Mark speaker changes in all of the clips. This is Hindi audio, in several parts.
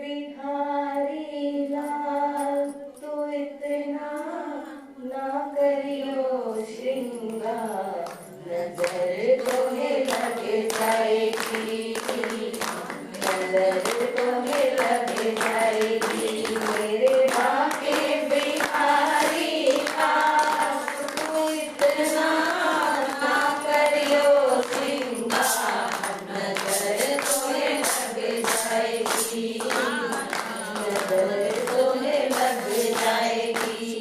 Speaker 1: बिहारी लाल तो इतना ना करियो श्रृंगार, नजर तुम्हें लग जाएगी, नजर तुम्हें लग जाएगी मेरे बाके बिहारी लाल, तो इतना ना करियो श्रृंगार, नजर तुम्हें लग जाएगी, नजर तुम्हें लग जाएगी।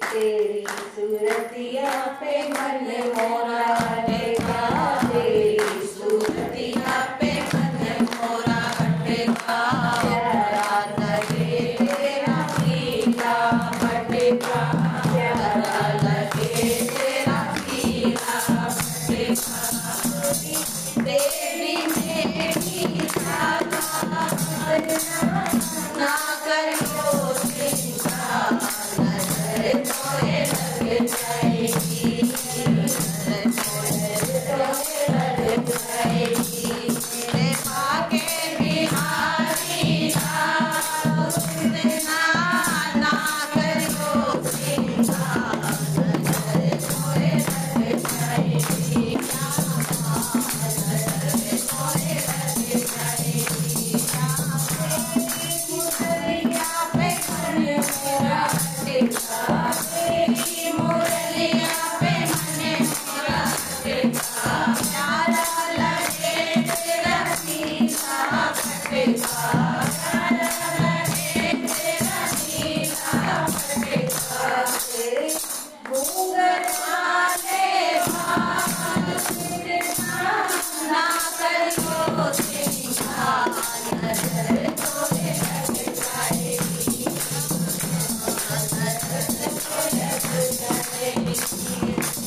Speaker 1: तेरी सूरतिया पे मन मोरा अटका, तेरी सूरतिया पे मन मोरा अटका, प्यारा लगे तेरा पीला पटका, प्यारा लगे तेरा पीला पटका, देवी मेरी जाना ना करियो श्रृंगार, नजर तुम्हें लग जाएगी, नजर तुम्हें लग जाएगी मेरे बाके बिहारी लाल, इतना ना करियो श्रृंगार, नजर तुम्हें लग जाएगी, नजर तुम्हें लग जाएगी। मुरलिया पे मन मोरा अटका, तेरी मुरलिया पे मन मोरा अटका, प्यारा लगे तेरा नीला पटका, प्यारा लगे तेरा नीला पटका, तेरे घूंघट वाले बाल उड़ना ना करियो श्रृंगार, नजर तुम्हें लग जाएगी, नजर तुम्हें लग जाएगी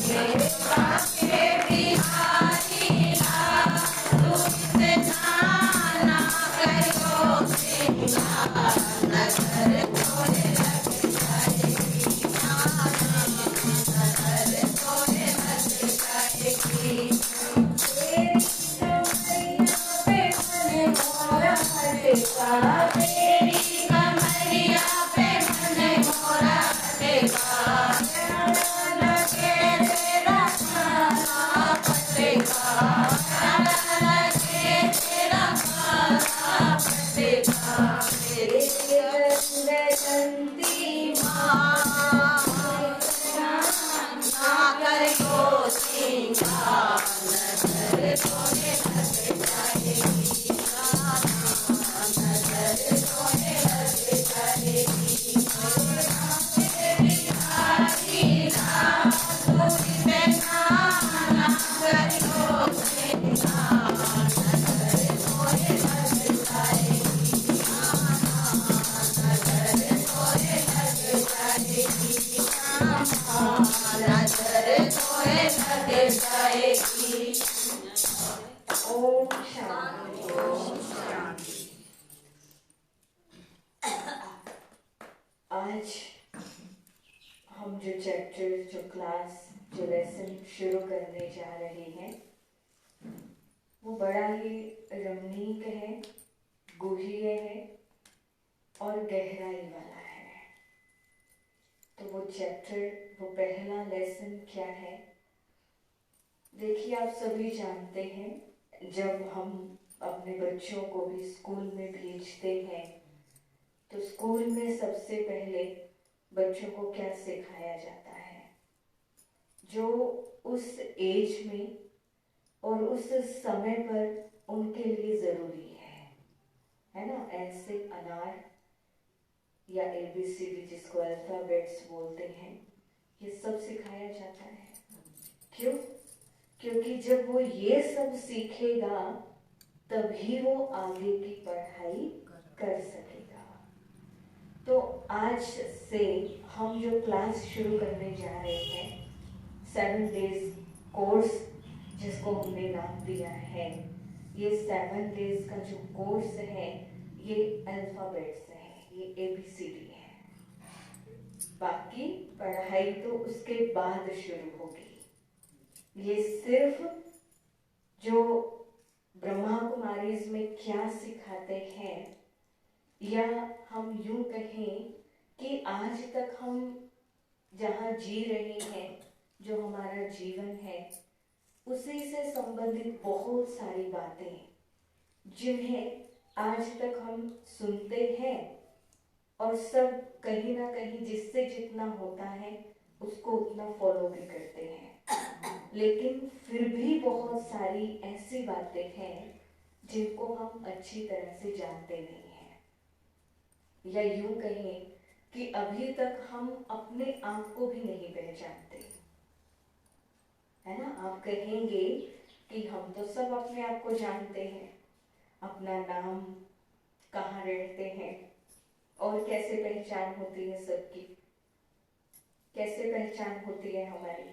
Speaker 1: मेरे बाके बिहारी लाल, तू इतना ना करियो श्रृंगार, नजर तुम्हें लग जाएगी, नजर तुम्हें लग जाएगी। तेरी कमरिया पे मन मोरा अटका, प्यारा लगे तेरा काला पटका, प्यारा लगे तेरा काला पटका, मेरे गंदी माँ ना करियो श्रृंगार, नजर तुम्हें लग जाएगी, नजर तुम्हें लग जाएगी बिहारी लाल, तू इतना ना करियो श्रृंगार, नजर तुम्हें लग जाएगी, नजर तुम्हें लग जाएगी, नजर तुम्हें लग जाएगी। ओम शांति, ओम शांति। आज हम जो चैप्टर, जो क्लास, जो लेसन शुरू करने जा रहे हैं वो बड़ा ही रमणीक है, गुह्य है और गहराई वाला है। तो वो चैप्टर, वो पहला लेसन क्या है? देखिए, आप सभी जानते हैं जब हम अपने बच्चों को भी स्कूल में भेजते हैं तो स्कूल में सबसे पहले बच्चों को क्या सिखाया जाता है जो उस एज में और उस समय पर उनके लिए ज़रूरी है ना? ऐसे अनार या ABCD जिसको अल्फ़ाबेट्स बोलते हैं, ये सब सिखाया जाता है। क्यों? क्योंकि जब वो ये सब सीखेगा तभी वो आगे की पढ़ाई कर सकेगा। तो आज से हम जो क्लास शुरू करने जा रहे हैं, 7 डेज कोर्स जिसको हमने नाम दिया है, ये 7 डेज का जो कोर्स है ये अल्फ़ाबेट्स है, ये ABCD है। बाकी पढ़ाई तो उसके बाद शुरू होगी। ये सिर्फ जो ब्रह्मा कुमारीज में क्या सिखाते हैं या हम यूं कहें कि आज तक हम जहाँ जी रहे हैं, जो हमारा जीवन है, उसी से संबंधित बहुत सारी बातें हैं जिन्हें आज तक हम सुनते हैं और सब कहीं ना कहीं जिससे जितना होता है उसको उतना फॉलो भी करते हैं। लेकिन फिर भी बहुत सारी ऐसी बातें हैं जिनको हम अच्छी तरह से जानते नहीं हैं, या यूं कहें कि अभी तक हम अपने आप को भी नहीं पहचानते, है ना। आप कहेंगे कि हम तो सब अपने आप को जानते हैं, अपना नाम, कहाँ रहते हैं, और कैसे पहचान होती है सबकी, कैसे पहचान होती है हमारी।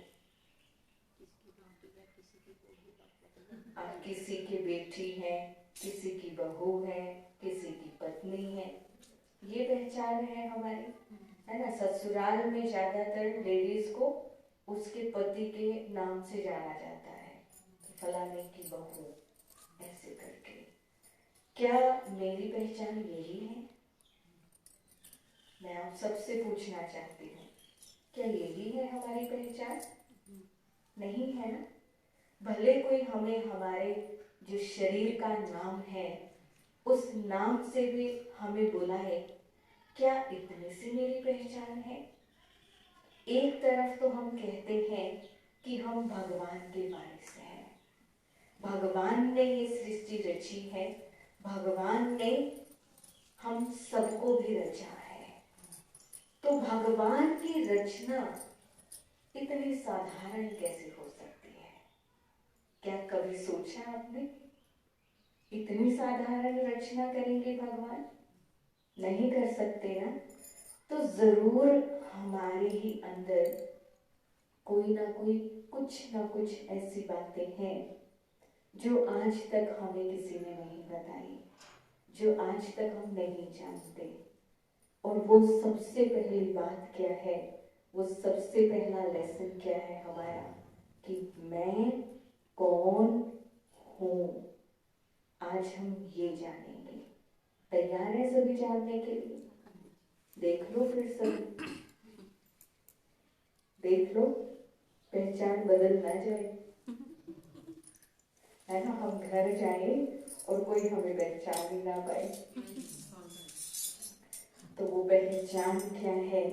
Speaker 1: आप किसी की बेटी हैं, किसी की बहू है, किसी की पत्नी है, ये पहचान है हमारी, है ना। ससुराल में ज्यादातर लेडीज को उसके पति के नाम से जाना जाता है, फलाने की बहू, ऐसे करके। क्या मेरी पहचान यही है? मैं आप सबसे पूछना चाहती हूँ, क्या यही है हमारी पहचान? नहीं है ना। भले कोई हमें हमारे जो शरीर का नाम है उस नाम से भी हमें बुलाए, क्या इतने से मेरी पहचान है? एक तरफ तो हम कहते हैं कि हम भगवान के वारिस हैं, भगवान ने ये सृष्टि रची है, भगवान ने हम सबको भी रचा है। तो भगवान की रचना इतनी साधारण कैसे हो सकती है? क्या कभी सोचा आपने? इतनी साधारण रचना करेंगे भगवान? नहीं कर सकते ना। तो जरूर हमारे ही अंदर कोई ना कोई, कुछ ना कुछ ऐसी बातें हैं जो आज तक हमें किसी ने नहीं बताई, जो आज तक हम नहीं जानते। और वो सबसे पहली बात क्या है, वो सबसे पहला लेसन क्या है हमारा, कि मैं कौन हूँ। आज हम ये जानेंगे। तैयार है सभी जानने के लिए? देख लो फिर सभी, देख लो, पहचान बदल ना जाए, है ना। हम घर जाए और कोई हमें पहचान ही ना पाए। तो वो पहचान क्या है?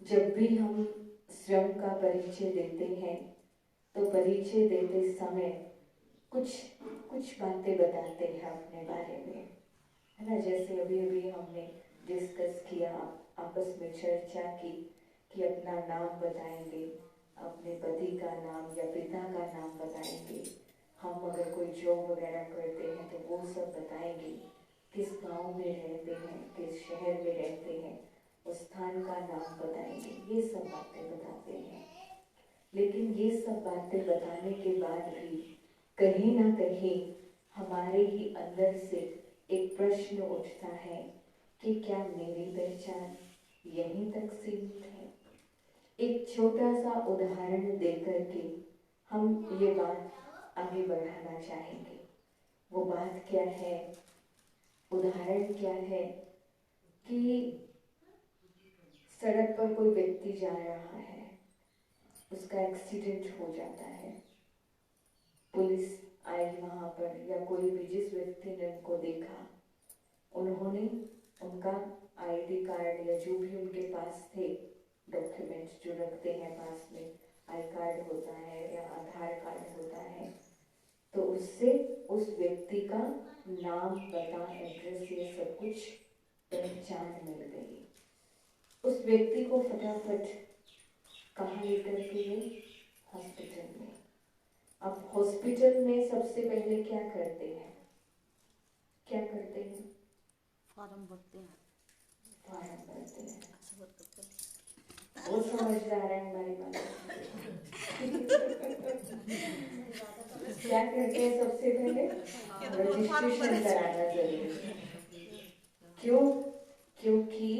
Speaker 1: जब भी हम स्वयं का परिचय देते हैं तो परिचय देते समय कुछ कुछ बातें बताते हैं अपने बारे में, है ना। जैसे अभी अभी हमने डिस्कस किया, आपस में चर्चा की कि अपना नाम बताएंगे, अपने पति का नाम या पिता का नाम बताएंगे। हम अगर कोई जॉब वगैरह करते हैं तो वो सब बताएंगे, किस गांव में रहते हैं, किस शहर में रहते हैं, उस स्थान का नाम बताएंगे, ये सब बातें बताते हैं। लेकिन ये सब बातें बताने के बाद भी कहीं ना कहीं हमारे ही अंदर से एक प्रश्न उठता है कि क्या मेरी पहचान यहीं तक सीमित है? एक छोटा सा उदाहरण देकर के हम ये बात आगे बढ़ाना चाहेंगे। वो बात क्या है, उदाहरण क्या है कि सड़क पर कोई व्यक्ति जा रहा है, उसका एक्सीडेंट हो जाता है, पुलिस आई वहाँ पर, या कोई भी जिस व्यक्ति ने उनको देखा, उन्होंने उनका आईडी कार्ड या जो भी उनके पास थे डॉक्यूमेंट्स जो रखते हैं पास में, आई कार्ड होता है या आधार कार्ड होता है, तो उससे उस व्यक्ति का नाम, पता, एड्रेस, ये सब कुछ पहचान मिल गई। उस व्यक्ति को फटाफट कहाँ लेकर के गए? हॉस्पिटल में। अब हॉस्पिटल में सबसे पहले क्या करते हैं? क्या करते हैं?
Speaker 2: फॉर्म भरते हैं।
Speaker 1: फॉर्म भरते हैं। बहुत समझदार है हमारी बात। क्या करते हैं सबसे पहले? रजिस्ट्रेशन कराना जरूरी है। क्यों? क्योंकि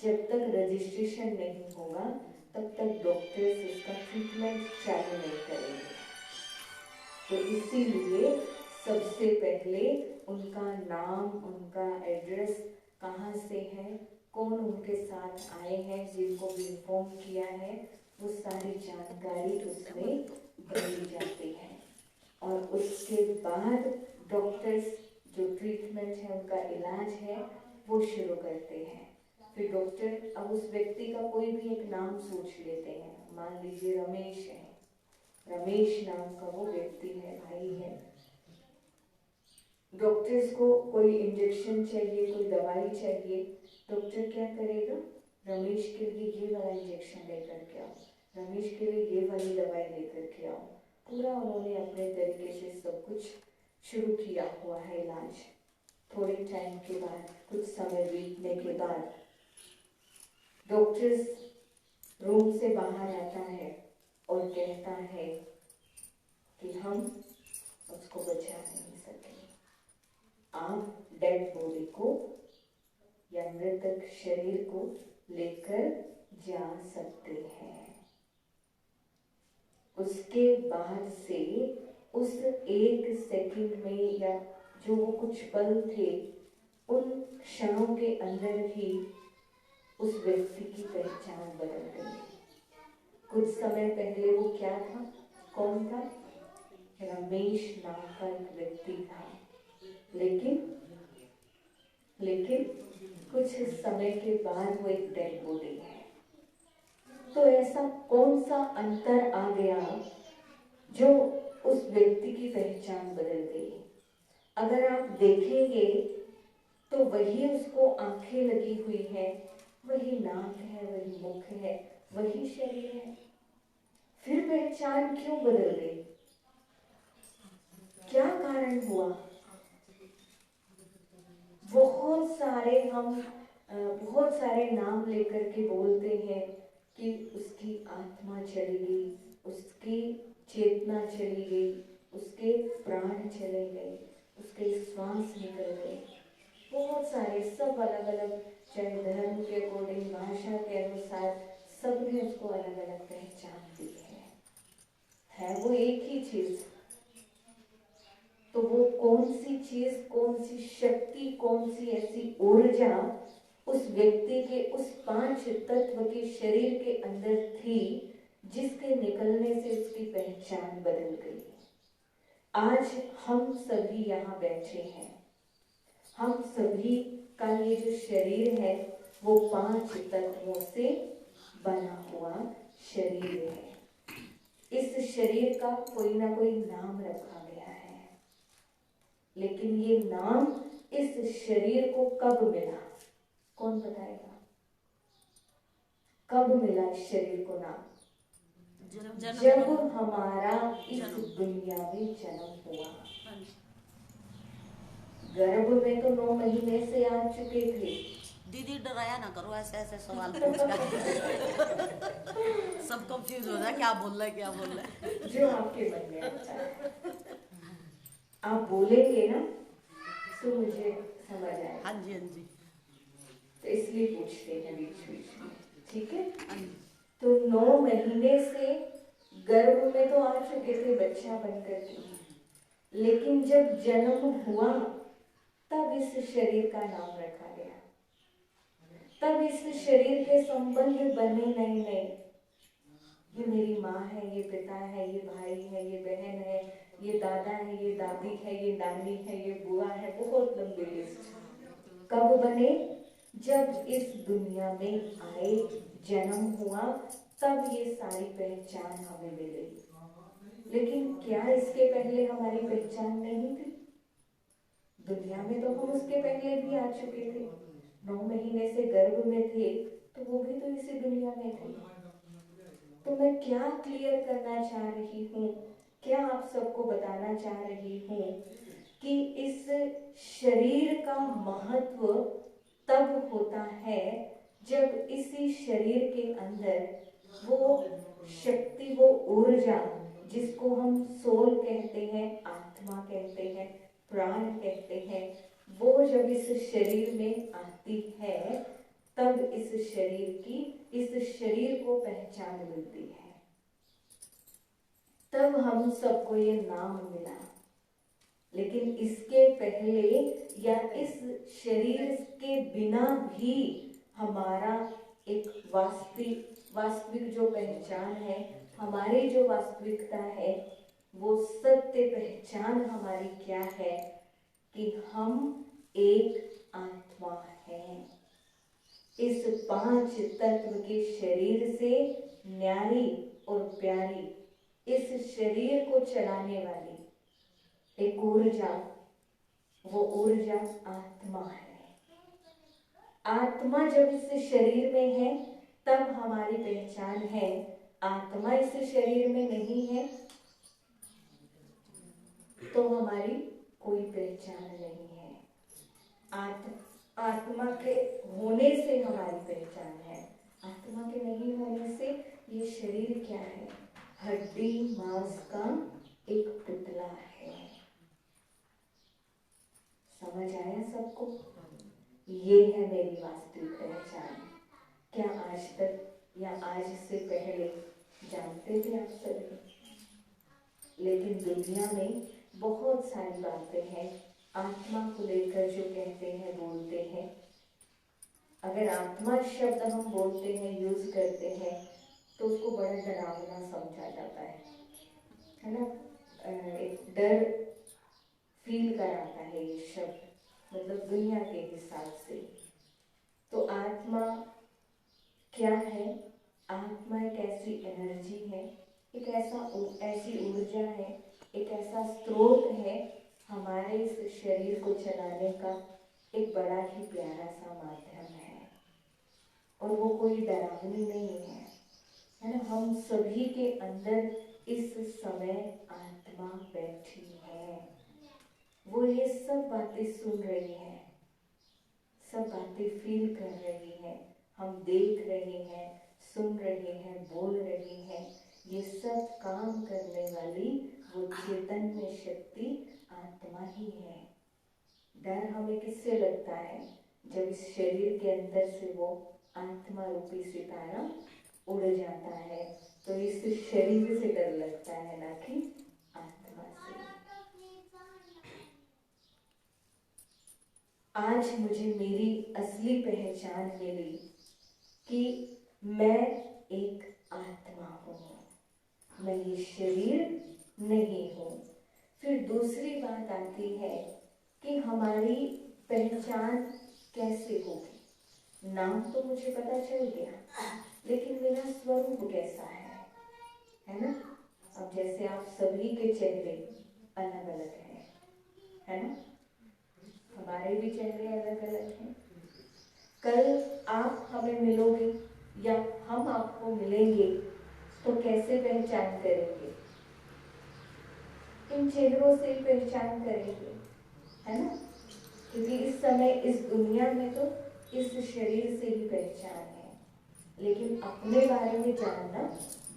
Speaker 1: जब तक रजिस्ट्रेशन नहीं होगा तब तक डॉक्टर्स उसका ट्रीटमेंट चालू नहीं करेंगे। तो इसीलिए सबसे पहले उनका नाम, उनका एड्रेस कहाँ से है, कौन उनके साथ आए हैं, जिनको भी इन्फॉर्म किया है, वो सारी जानकारी उसमें भरी जाती है। और उसके बाद डॉक्टर्स जो ट्रीटमेंट है, उनका इलाज है, वो शुरू करते हैं। फिर डॉक्टर अब उस व्यक्ति का कोई भी एक नाम सोच लेते हैं। मान लीजिए रमेश है, रमेश नाम का वो व्यक्ति है, भाई है। डॉक्टर्स को कोई इंजेक्शन चाहिए, कोई दवाई चाहिए, डॉक्टर क्या करेगा, रमेश के लिए ये वाला इंजेक्शन लेकर के आओ, रमेश के लिए ये वाली दवाई लेकर के आओ। पूरा उन्होंने अपने तरीके से सब कुछ शुरू किया हुआ है इलाज। थोड़े टाइम के बाद, कुछ समय बीतने के बाद डॉक्टर्स रूम से बाहर आता है और कहता है कि हम उसको बचा नहीं सके, आप डेड बॉडी को या मृतक शरीर को लेकर जा सकते हैं। उसके बाद से उस एक सेकंड में या जो वो कुछ पल थे, उन क्षणों के अंदर ही उस व्यक्ति की पहचान बदल गई। कुछ समय पहले वो क्या था, कौन था, रमेश नाम का एक व्यक्ति था, लेकिन कुछ समय के बाद वो एक डेड बॉडी है। तो ऐसा कौन सा अंतर आ गया जो उस व्यक्ति की पहचान बदल गई। अगर आप देखेंगे तो वही उसको आंखें लगी हुई है, वही नाक है, वही मुख है, वही शरीर है, फिर पहचान क्यों बदल गई, क्या कारण हुआ। बहुत सारे नाम लेकर के बोलते हैं कि उसकी आत्मा चली गई, उसकी चेतना चली गई, उसके प्राण चले गए, उसके श्वास निकल गए। बहुत सारे, सब अलग अलग, चाहे धर्म के अकॉर्डिंग, भाषा के अनुसार, सबने उसको अलग अलग पहचान दी है वो एक ही चीज। तो वो कौन सी चीज, कौन सी शक्ति, कौन सी ऐसी ऊर्जा उस व्यक्ति के उस 5 तत्व के शरीर के अंदर थी, जिसके निकलने से उसकी पहचान बदल गई। आज हम सभी यहाँ बैठे हैं, हम सभी का ये जो शरीर है वो 5 तत्वों से बना हुआ शरीर है। इस शरीर का कोई ना कोई नाम रखा गया है, लेकिन ये नाम इस शरीर को कब मिला, कौन बताएगा, कब मिला इस शरीर को नाम? जब हमारा इस दुनिया में जन्म हुआ। गर्भ में तो 9 महीने से आ चुके थे।
Speaker 2: दीदी डराया ना करो, ऐसे ऐसे सवाल पूछ सब कंफ्यूज हो जाए, क्या बोल रहा है, क्या बोल रहा है।
Speaker 1: जो आपके मन में आता है आप बोलेंगे ना, तो मुझे समझ आए।
Speaker 2: हाँ जी, हाँ जी।
Speaker 1: तो इसलिए पूछते हैं बीच बीच में, ठीक है।
Speaker 2: हाँ जी।
Speaker 1: तो 9 महीने से गर्भ में तो आ चुके थे बच्चा बनकर के, लेकिन जब जन्म हुआ तब इस शरीर का नाम रखा गया, तब इस शरीर के संबंध बने नए नए। ये मेरी माँ है, ये पिता है, ये भाई है, ये बहन है, ये दादा है, ये दादी है, ये नानी है, ये बुआ है, बहुत लंबी लिस्ट। कब बने? जब इस दुनिया में आए, जन्म हुआ, तब ये सारी पहचान हमें मिली। लेकिन क्या इसके पहले हमारी पहचान नहीं थी? दुनिया में तो हम उसके पहले भी आ चुके थे। 9 महीने से गर्भ में थे तो वो भी तो इसी दुनिया में थे। तो मैं क्या क्लियर करना चाह रही हूँ, क्या आप सबको बताना चाह रही हूँ कि इस शरीर का महत्व तब होता है जब इसी शरीर के अंदर वो शक्ति, वो ऊर्जा जिसको हम सोल कहते हैं, आत्मा कहते हैं, प्राण कहते हैं, वो जब इस शरीर में आती है तब इस शरीर को पहचान मिलती है। तब हम सबको ये नाम मिला। लेकिन इसके पहले या इस शरीर के बिना भी हमारा एक वास्तविक जो पहचान है, हमारी जो वास्तविकता है, वो सत्य पहचान हमारी क्या है कि हम एक आत्मा हैं। इस 5 तत्व के शरीर से न्यारी और प्यारी, इस शरीर को चलाने वाली एक ऊर्जा, वो ऊर्जा आत्मा है। आत्मा जब इस शरीर में है तब हमारी पहचान है। आत्मा इस शरीर में नहीं है तो हमारी कोई पहचान नहीं है। आत्मा के होने से हमारी पहचान है। आत्मा के नहीं होने से ये शरीर क्या है? हड्डी मांस का एक पुतला है। समझ आया सबको? ये है मेरी वास्तविक पहचान। क्या आज तक या आज से पहले जानते थे आप सभी? लेकिन दुनिया में बहुत सारी बातें हैं आत्मा को लेकर जो कहते हैं, बोलते हैं। अगर आत्मा शब्द हम बोलते हैं, यूज करते हैं, तो उसको बड़ा डरावना समझा जाता है ना? एक डर फील कराता है ये शब्द, मतलब दुनिया के हिसाब से। तो आत्मा क्या है? आत्मा एक ऐसी एनर्जी है, एक ऐसी ऊर्जा है, एक ऐसा स्रोत है हमारे इस शरीर को चलाने का, एक बड़ा ही प्यारा सा माध्यम है। और वो कोई डरावनी नहीं है ना? हम सभी के अंदर इस समय आत्मा बैठी है। वो ये सब बातें सुन रही है, सब बातें फील कर रही है, हम देख रहे हैं, सुन रहे हैं, बोल रहे हैं। ये सब काम करने वाली वो चैतन्य शक्ति आत्मा ही है। डर हमें किससे लगता है? जब इस शरीर के अंदर से वो आत्मा रूपी सितारा उड़ जाता है, तो इस शरीर से डर लगता है, ना कि आत्मा से। आज मुझे मेरी असली पहचान मिली कि मैं एक आत्मा हूँ, मैं ये शरीर नहीं हूँ। फिर दूसरी बात आती है कि हमारी पहचान कैसे होगी? नाम तो मुझे पता चल गया, लेकिन मेरा स्वरूप कैसा है ना? अब जैसे आप सभी के चेहरे अलग अलग हैं, है ना? हमारे भी चेहरे अलग अलग हैं। कल आप हमें मिलोगे या हम आपको मिलेंगे तो कैसे पहचान करेंगे? इन चेहरों से पहचान करेंगे, है ना? क्योंकि इस समय इस दुनिया में तो इस शरीर से ही पहचान है, लेकिन अपने बारे में जानना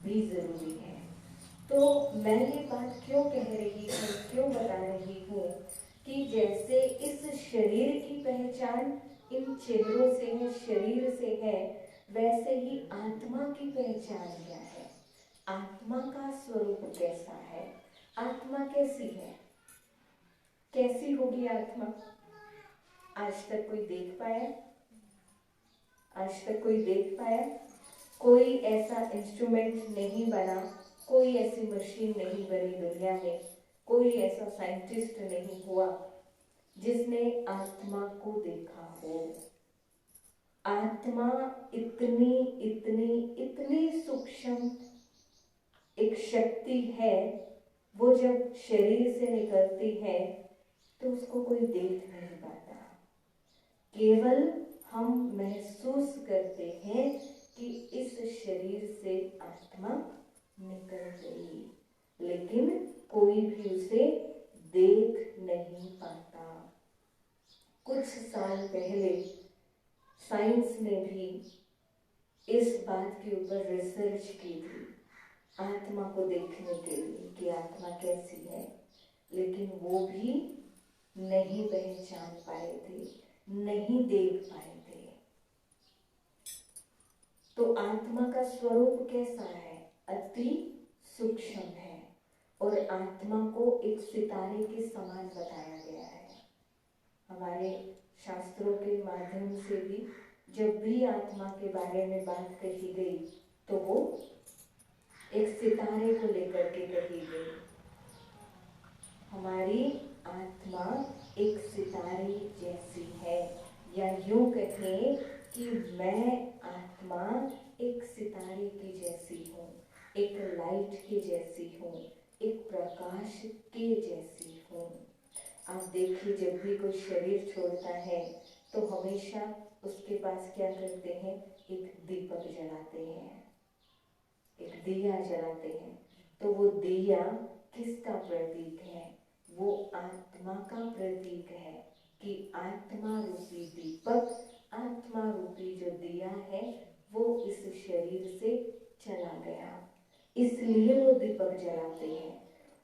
Speaker 1: भी जरूरी है। तो मैं ये बात क्यों कह रही हूँ, क्यों बता रही हूँ कि जैसे इस शरीर की पहचान इन चेहरों से है, शरीर से है, वैसे ही आत्मा की पहचान क्या है? आत्मा का स्वरूप कैसा है? आत्मा कैसी है? कैसी होगी आत्मा? आज तक कोई देख पाया? आज तक कोई देख पाया? कोई ऐसा इंस्ट्रूमेंट नहीं बना, कोई ऐसी मशीन नहीं बनी दुनिया में, कोई ऐसा साइंटिस्ट नहीं हुआ जिसने आत्मा को देखा हो। आत्मा इतनी इतनी इतनी सूक्ष्म एक शक्ति है, वो जब शरीर से निकलती है तो उसको कोई देख नहीं पाता। केवल हम महसूस करते हैं कि इस शरीर से आत्मा निकल गई, लेकिन कोई भी उसे देख नहीं पाता। कुछ साल पहले साइंस ने भी इस बात के ऊपर रिसर्च की थी, आत्मा को देखने के लिए कि आत्मा कैसी है, लेकिन वो भी नहीं पहचान पाए थे, नहीं देख पाए थे। तो आत्मा का स्वरूप कैसा है? अति सूक्ष्म है। और आत्मा को एक सितारे के समान बताया गया है। हमारे शास्त्रों के माध्यम से भी जब भी आत्मा के बारे में बात कही गई तो वो एक सितारे को लेकर के कही गई। हमारी आत्मा एक सितारे जैसी है, या यूं कहें कि मैं आत्मा एक सितारे की जैसी हूँ, एक लाइट की जैसी हूँ, एक प्रकाश के जैसी हूँ। आप देखिए, जब भी कोई शरीर छोड़ता है तो हमेशा उसके पास क्या करते हैं, एक दीपक जलाते हैं, एक दिया जलाते हैं। तो वो दिया किसका प्रतीक है? वो आत्मा का प्रतीक है कि आत्मा रूपी दीपक, आत्मा रूपी जो दिया है वो इस शरीर से चला गया, इसलिए वो दीपक जलाते हैं।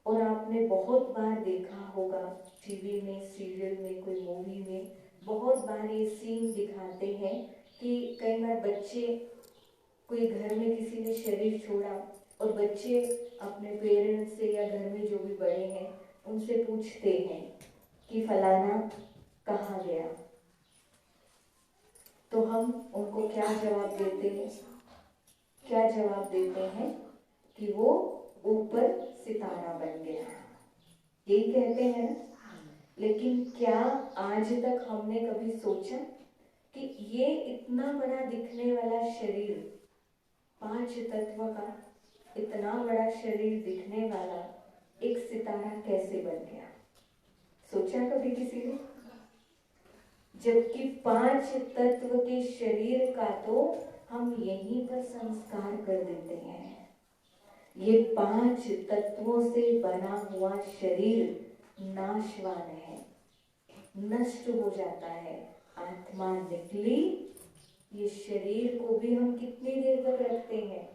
Speaker 1: और आपने बहुत बार देखा होगा, टीवी में, सीरियल में, कोई मूवी में बहुत बार ये सीन दिखाते हैं कि कई बार बच्चे, कोई घर में किसी ने शरीर छोड़ा और बच्चे अपने पेरेंट्स से या घर में जो भी बड़े हैं उनसे पूछते हैं कि फलाना कहाँ गया, तो हम उनको क्या जवाब देते हैं? क्या जवाब देते हैं कि वो ऊपर सितारा बन गया, यही कहते हैं ना। लेकिन क्या आज तक हमने कभी सोचा कि ये इतना बड़ा दिखने वाला शरीर, 5 तत्व का इतना बड़ा शरीर दिखने वाला एक सितारा कैसे बन गया? सोचा कभी किसी ने? जबकि 5 तत्व के शरीर का तो हम यहीं पर संस्कार कर देते हैं। ये 5 तत्वों से बना हुआ शरीर नाशवान है, नष्ट हो जाता है। आत्मा निकली, ये शरीर को भी हम कितनी देर तक रखते हैं?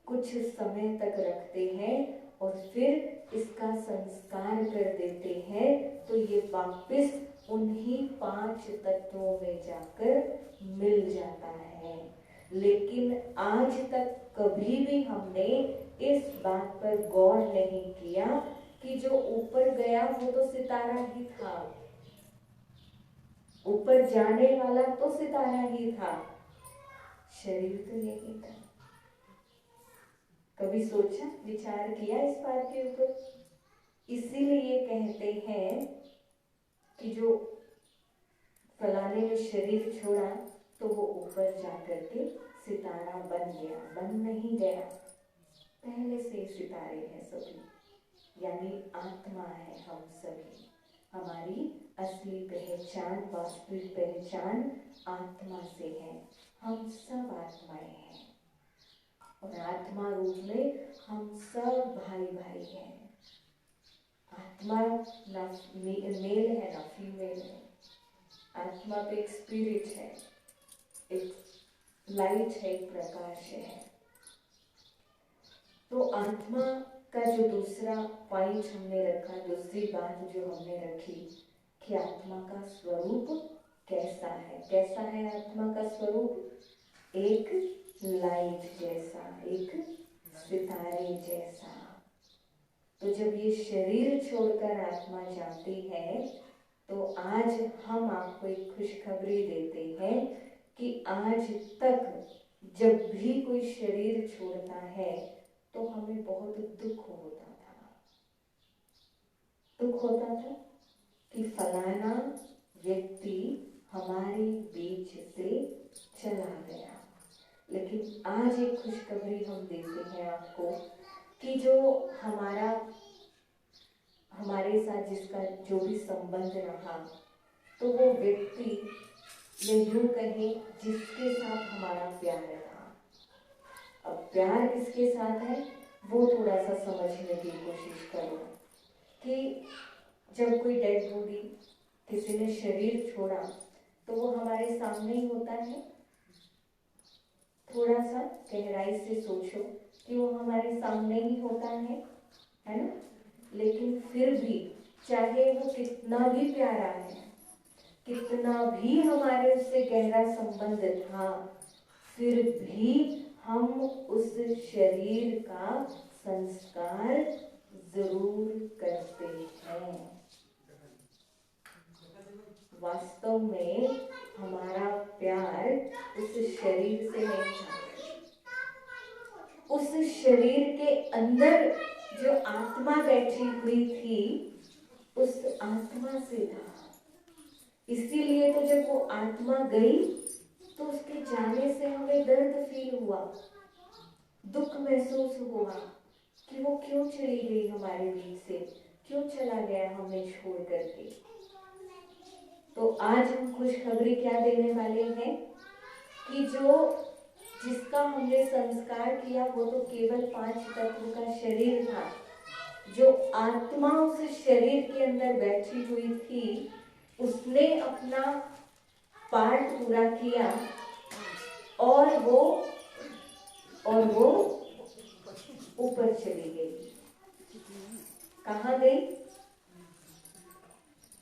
Speaker 1: कुछ समय तक रखते हैं और फिर इसका संस्कार कर देते हैं, तो ये वापस उन्हीं 5 तत्वों में जाकर मिल जाता है। लेकिन आज तक कभी भी हमने इस बात पर गौर नहीं किया कि जो ऊपर गया वो तो सितारा ही था, ऊपर जाने वाला तो सितारा ही था, शरीर तो यही था। कभी सोचा, विचार किया इस बात के ऊपर? इसीलिए कहते हैं कि जो फलाने ने शरीर छोड़ा तो वो ऊपर जाकर के सितारा बन गया। बन नहीं गया, पहले से सितारे हैं सभी, यानी आत्मा है हम सभी। हमारी असली पहचान, वास्तविक पहचान आत्मा से है। हम सब आत्माएं हैं और आत्मा रूप में हम सब भाई भाई हैं। आत्मा ना मेल है ना फीमेल है। आत्मा पे एक स्पिरिट है, एक लाइट है, एक प्रकाश है। तो आत्मा का जो दूसरा पॉइंट हमने रखा, दूसरी बात जो हमने रखी कि आत्मा का स्वरूप कैसा है? कैसा है आत्मा का स्वरूप? एक लाइट जैसा, एक सितारे जैसा। तो जब ये शरीर छोड़कर आत्मा जाती है तो आज हम आपको एक खुशखबरी देते हैं कि आज तक जब भी कोई शरीर छोड़ता है तो हमें बहुत दुख होता था। दुख होता था कि फलाना व्यक्ति हमारे बीच से चला गया। लेकिन आज एक खुशखबरी हम देते हैं आपको कि जो हमारे साथ जिसका जो भी संबंध रहा, तो वो व्यक्ति, या यूं कहें जिसके साथ हमारा प्यार रहा। अब प्यार किसके साथ है वो थोड़ा सा समझने की कोशिश करो कि जब कोई डेड बॉडी, किसी ने शरीर छोड़ा, तो वो हमारे सामने ही होता है। थोड़ा सा गहराई से सोचो कि वो हमारे सामने ही होता है ना? लेकिन फिर भी चाहे वो कितना भी प्यारा है, कितना भी हमारे उससे गहरा संबंध था, फिर भी हम उस शरीर का संस्कार जरूर करते हैं। वास्तव में हमारा प्यार उस शरीर से नहीं था, उस शरीर के अंदर जो आत्मा बैठी हुई थी उस आत्मा से था। इसीलिए तो जब वो आत्मा गई तो उसके जाने से हमें दर्द फील हुआ, दुख महसूस हुआ कि वो क्यों चली गई हमारे बीच से, क्यों चला गया हमें छोड़ करके। तो आज हम खुशखबरी क्या देने वाले हैं कि जो जिसका हमने संस्कार किया वो तो केवल 5 तत्व का शरीर था, जो आत्मा उस शरीर के अंदर बैठी हुई थी उसने अपना पार्ट पूरा किया और वो ऊपर चली गई। कहाँ गई?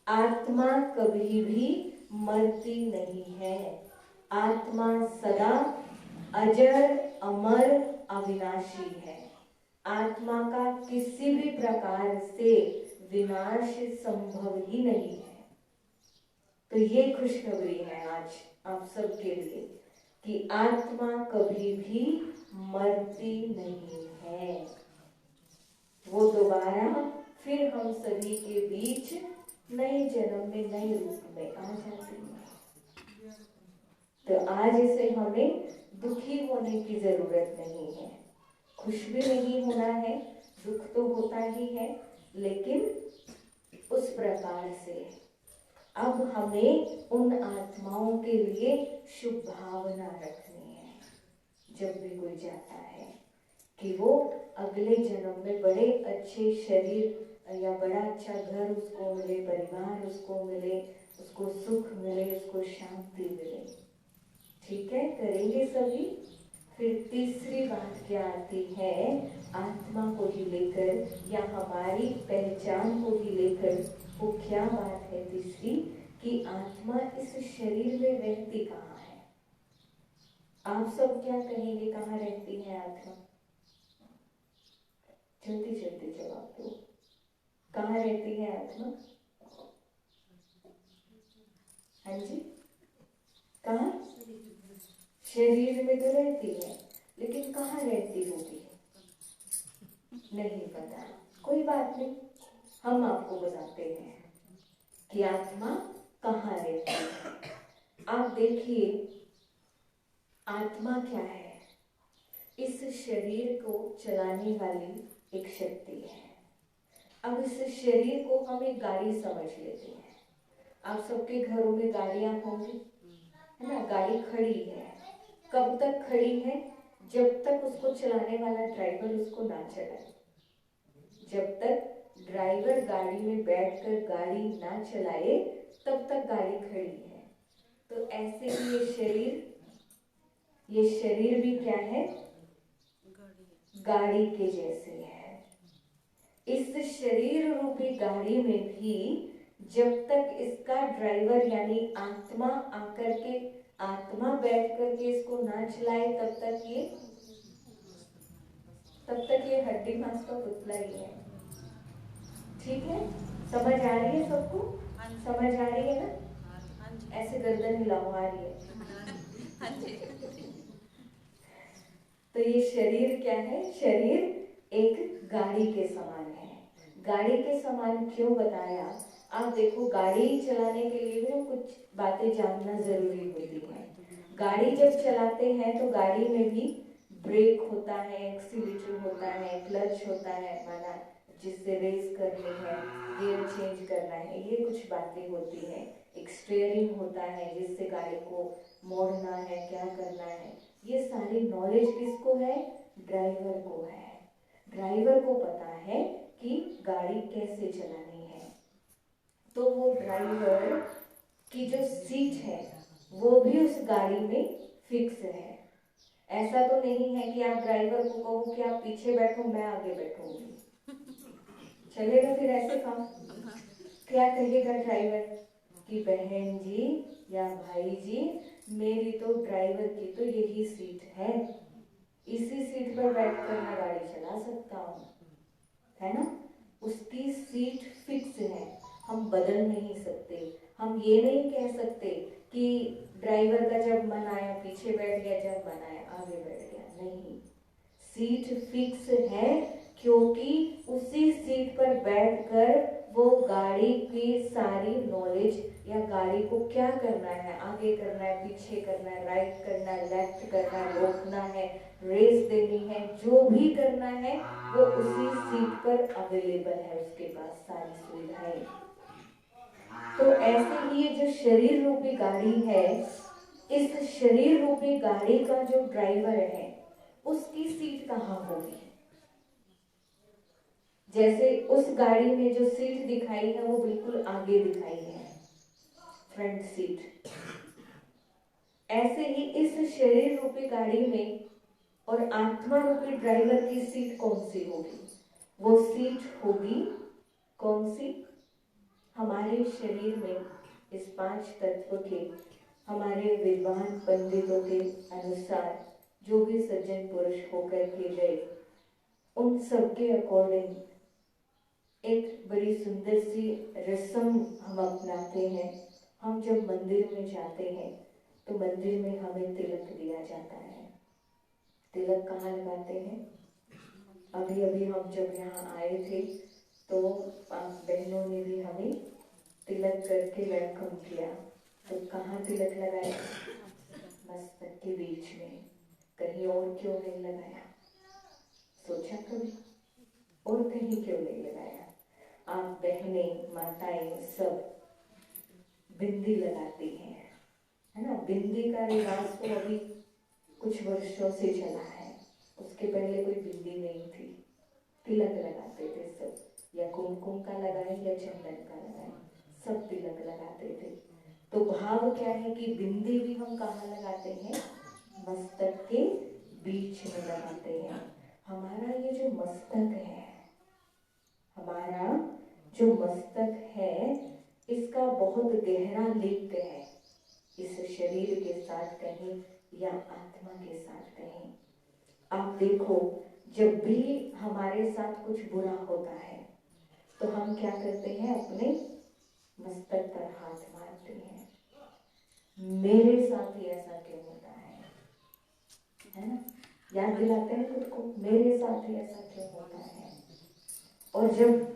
Speaker 1: आत्मा कभी भी मरती नहीं है। आत्मा सदा अजर अमर अविनाशी है। आत्मा का किसी भी प्रकार से विनाश संभव ही नहीं है। तो ये खुशखबरी है आज आप सबके लिए कि आत्मा कभी भी मरती नहीं है। वो दोबारा फिर हम सभी के बीच नए जन्म में नए रूप में आ जाती है। तो आज से हमें दुखी होने की जरूरत नहीं है, खुश भी नहीं होना है, दुख तो होता ही है, लेकिन उस प्रकार से अब हमें उन आत्माओं के लिए शुभ भावना रखनी है। जब भी कोई जाता है कि वो अगले जन्म में बड़े अच्छे शरीर या बड़ा अच्छा घर उसको मिले, परिवार उसको मिले, उसको सुख मिले, उसको शांति मिले। ठीक है, करेंगे सभी। फिर तीसरी बात क्या आती है, आत्मा को ही लेकर या हमारी पहचान को ही लेकर। वो क्या बात है तीसरी, कि आत्मा इस शरीर में रहती कहाँ है? आप सब क्या कहेंगे, कहाँ रहती है आत्मा? जल्दी जल्दी जवाब दो। कहाँ रहती है आत्मा? हाँ जी, कहाँ? शरीर में तो रहती है, लेकिन कहाँ रहती होगी नहीं पता। कोई बात नहीं, हम आपको बताते हैं कि आत्मा कहाँ रहती है। आप देखिए, आत्मा क्या है? इस शरीर को चलाने वाली एक शक्ति है। अब इस शरीर को हम एक गाड़ी समझ लेते हैं। आप सबके घरों में गाड़ियां होंगी, है ना? गाड़ी खड़ी है, कब तक खड़ी है? जब तक उसको चलाने वाला ड्राइवर उसको ना चलाए। जब तक ड्राइवर गाड़ी में बैठकर गाड़ी ना चलाए तब तक गाड़ी खड़ी है। तो ऐसे ही ये शरीर भी क्या है? गाड़ी के जैसे है। इस शरीर रूपी गाड़ी में भी जब तक इसका ड्राइवर यानी आत्मा आकर के, आत्मा बैठ करके इसको ना चलाए तब तक ये हड्डी मांस का पुतला ही है। ठीक है, समझ आ रही है सबको? समझ आ रही है ना? ऐसे गर्दन हिलाओ, आ रही है? तो ये शरीर क्या है? शरीर एक गाड़ी के समान है। गाड़ी के समान क्यों बताया? आप देखो, गाड़ी चलाने के लिए भी कुछ बातें जानना जरूरी होती है। गाड़ी जब चलाते हैं तो गाड़ी में भी ब्रेक होता है, एक्सीलेटर होता है, क्लच होता है, माना जिससे रेस करनी है, गियर चेंज करना है, ये कुछ बातें होती हैं। एक स्टीयरिंग होता है जिससे गाड़ी को मोड़ना है, क्या करना है। ये सारी नॉलेज किसको है? ड्राइवर को है। ड्राइवर को पता है कि गाड़ी कैसे चलानी है। तो वो ड्राइवर की जो सीट है वो भी उस गाड़ी में फिक्स है। ऐसा तो नहीं है कि आप ड्राइवर को कहो कि आप पीछे बैठो, मैं आगे बैठूंगी। चलेगा फिर ऐसे काम? क्या कहेगा ड्राइवर कि बहन जी या भाई जी, मेरी तो ड्राइवर की तो यही सीट है, इसी सीट पर बैठकर मैं गाड़ी चला सकता हूँ। है ना, उसकी सीट फिक्स है, हम बदल नहीं सकते। हम ये नहीं कह सकते कि ड्राइवर का जब मन आया पीछे बैठ गया, जब मन आया आगे बैठ गया, नहीं, सीट फिक्स है, क्योंकि उसी सीट पर बैठकर वो गाड़ी की सारी नॉलेज, या गाड़ी को क्या करना है, आगे करना है, पीछे करना है, राइट करना है, लेफ्ट करना है, रोकना है, रेस देनी है, जो भी करना है वो उसी सीट पर अवेलेबल है, उसके पास सारी सुविधाएं। तो ऐसे ही ये जो शरीर रूपी गाड़ी है, इस शरीर रूपी गाड़ी का जो ड्राइवर है उसकी सीट कहाँ होगी? जैसे उस गाड़ी में जो सीट दिखाई है वो बिल्कुल आगे दिखाई है, फ्रंट सीट। ऐसे ही इस शरीर रूपी गाड़ी में और आत्मा रूपी ड्राइवर की सीट कौन सी होगी? वो सीट होगी कौन सी? हमारे शरीर में इस 5 तत्व के, हमारे विद्वान पंडितों के अनुसार जो भी सज्जन पुरुष होकर के गए, उन सबके अकॉर्डिंग एक बड़ी सुंदर सी रस्म हम अपनाते हैं। हम जब मंदिर में जाते हैं तो मंदिर में हमें तिलक दिया जाता है। तिलक कहाँ लगाते हैं? अभी अभी हम जब यहाँ आए थे तो बहनों ने भी हमें तिलक करके वेलकम किया। तो कहाँ तिलक लगाया? मस्तक के बीच में। कहीं और क्यों नहीं लगाया? सोचा कभी? और कहीं क्यों नहीं लगाया? आप बहनें, माताएं सब बिंदी लगाती हैं, है ना। बिंदी का रिवाज तो अभी कुछ वर्षों से चला है, उसके पहले कोई बिंदी नहीं थी। तिलक लगाते थे सब, या कुमकुम का लगाए या चंदन का लगाए, सब तिलक लगाते थे। तो भाव क्या है कि बिंदी भी हम कहाँ लगाते हैं? मस्तक के बीच में लगाते हैं। हमारा ये जो मस्तक है, हमारा जो मस्तक है, इसका बहुत गहरा लिंक है इस शरीर के साथ कहें या आत्मा के साथ कहें। आप देखो, जब भी हमारे साथ कुछ बुरा होता है तो हम क्या करते हैं? अपने मस्तक पर हाथ मारते हैं, मेरे साथ ही ऐसा क्यों होता है ना। याद दिलाते हैं खुद को, मेरे साथ ही ऐसा क्यों होता है। और जब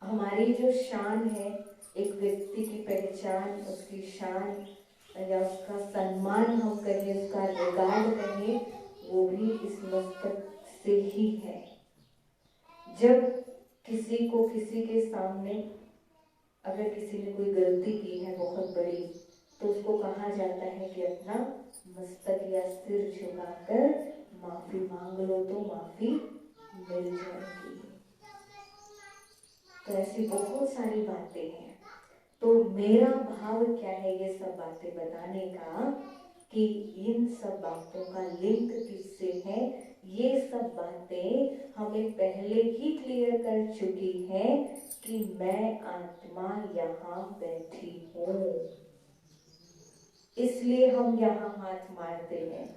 Speaker 1: हमारी जो शान है, एक व्यक्ति की पहचान, उसकी शान या उसका सम्मान हम कहें, उसका रिगार्ड कहें, वो भी इस मस्तक से ही है। जब किसी को किसी के सामने, अगर किसी ने कोई गलती की है बहुत बड़ी, तो उसको कहा जाता है कि अपना मस्तक या सिर झुकाकर माफी मांग लो तो माफी मिल जाएगी। तो ऐसी बहुत सारी बातें हैं। तो मेरा भाव क्या है ये सब बातें बताने का, कि इन सब बातों का लिंक किससे है? ये सब बातें हमें पहले ही क्लियर कर चुकी है कि मैं आत्मा यहाँ बैठी हूँ, इसलिए हम यहाँ हाथ मारते हैं,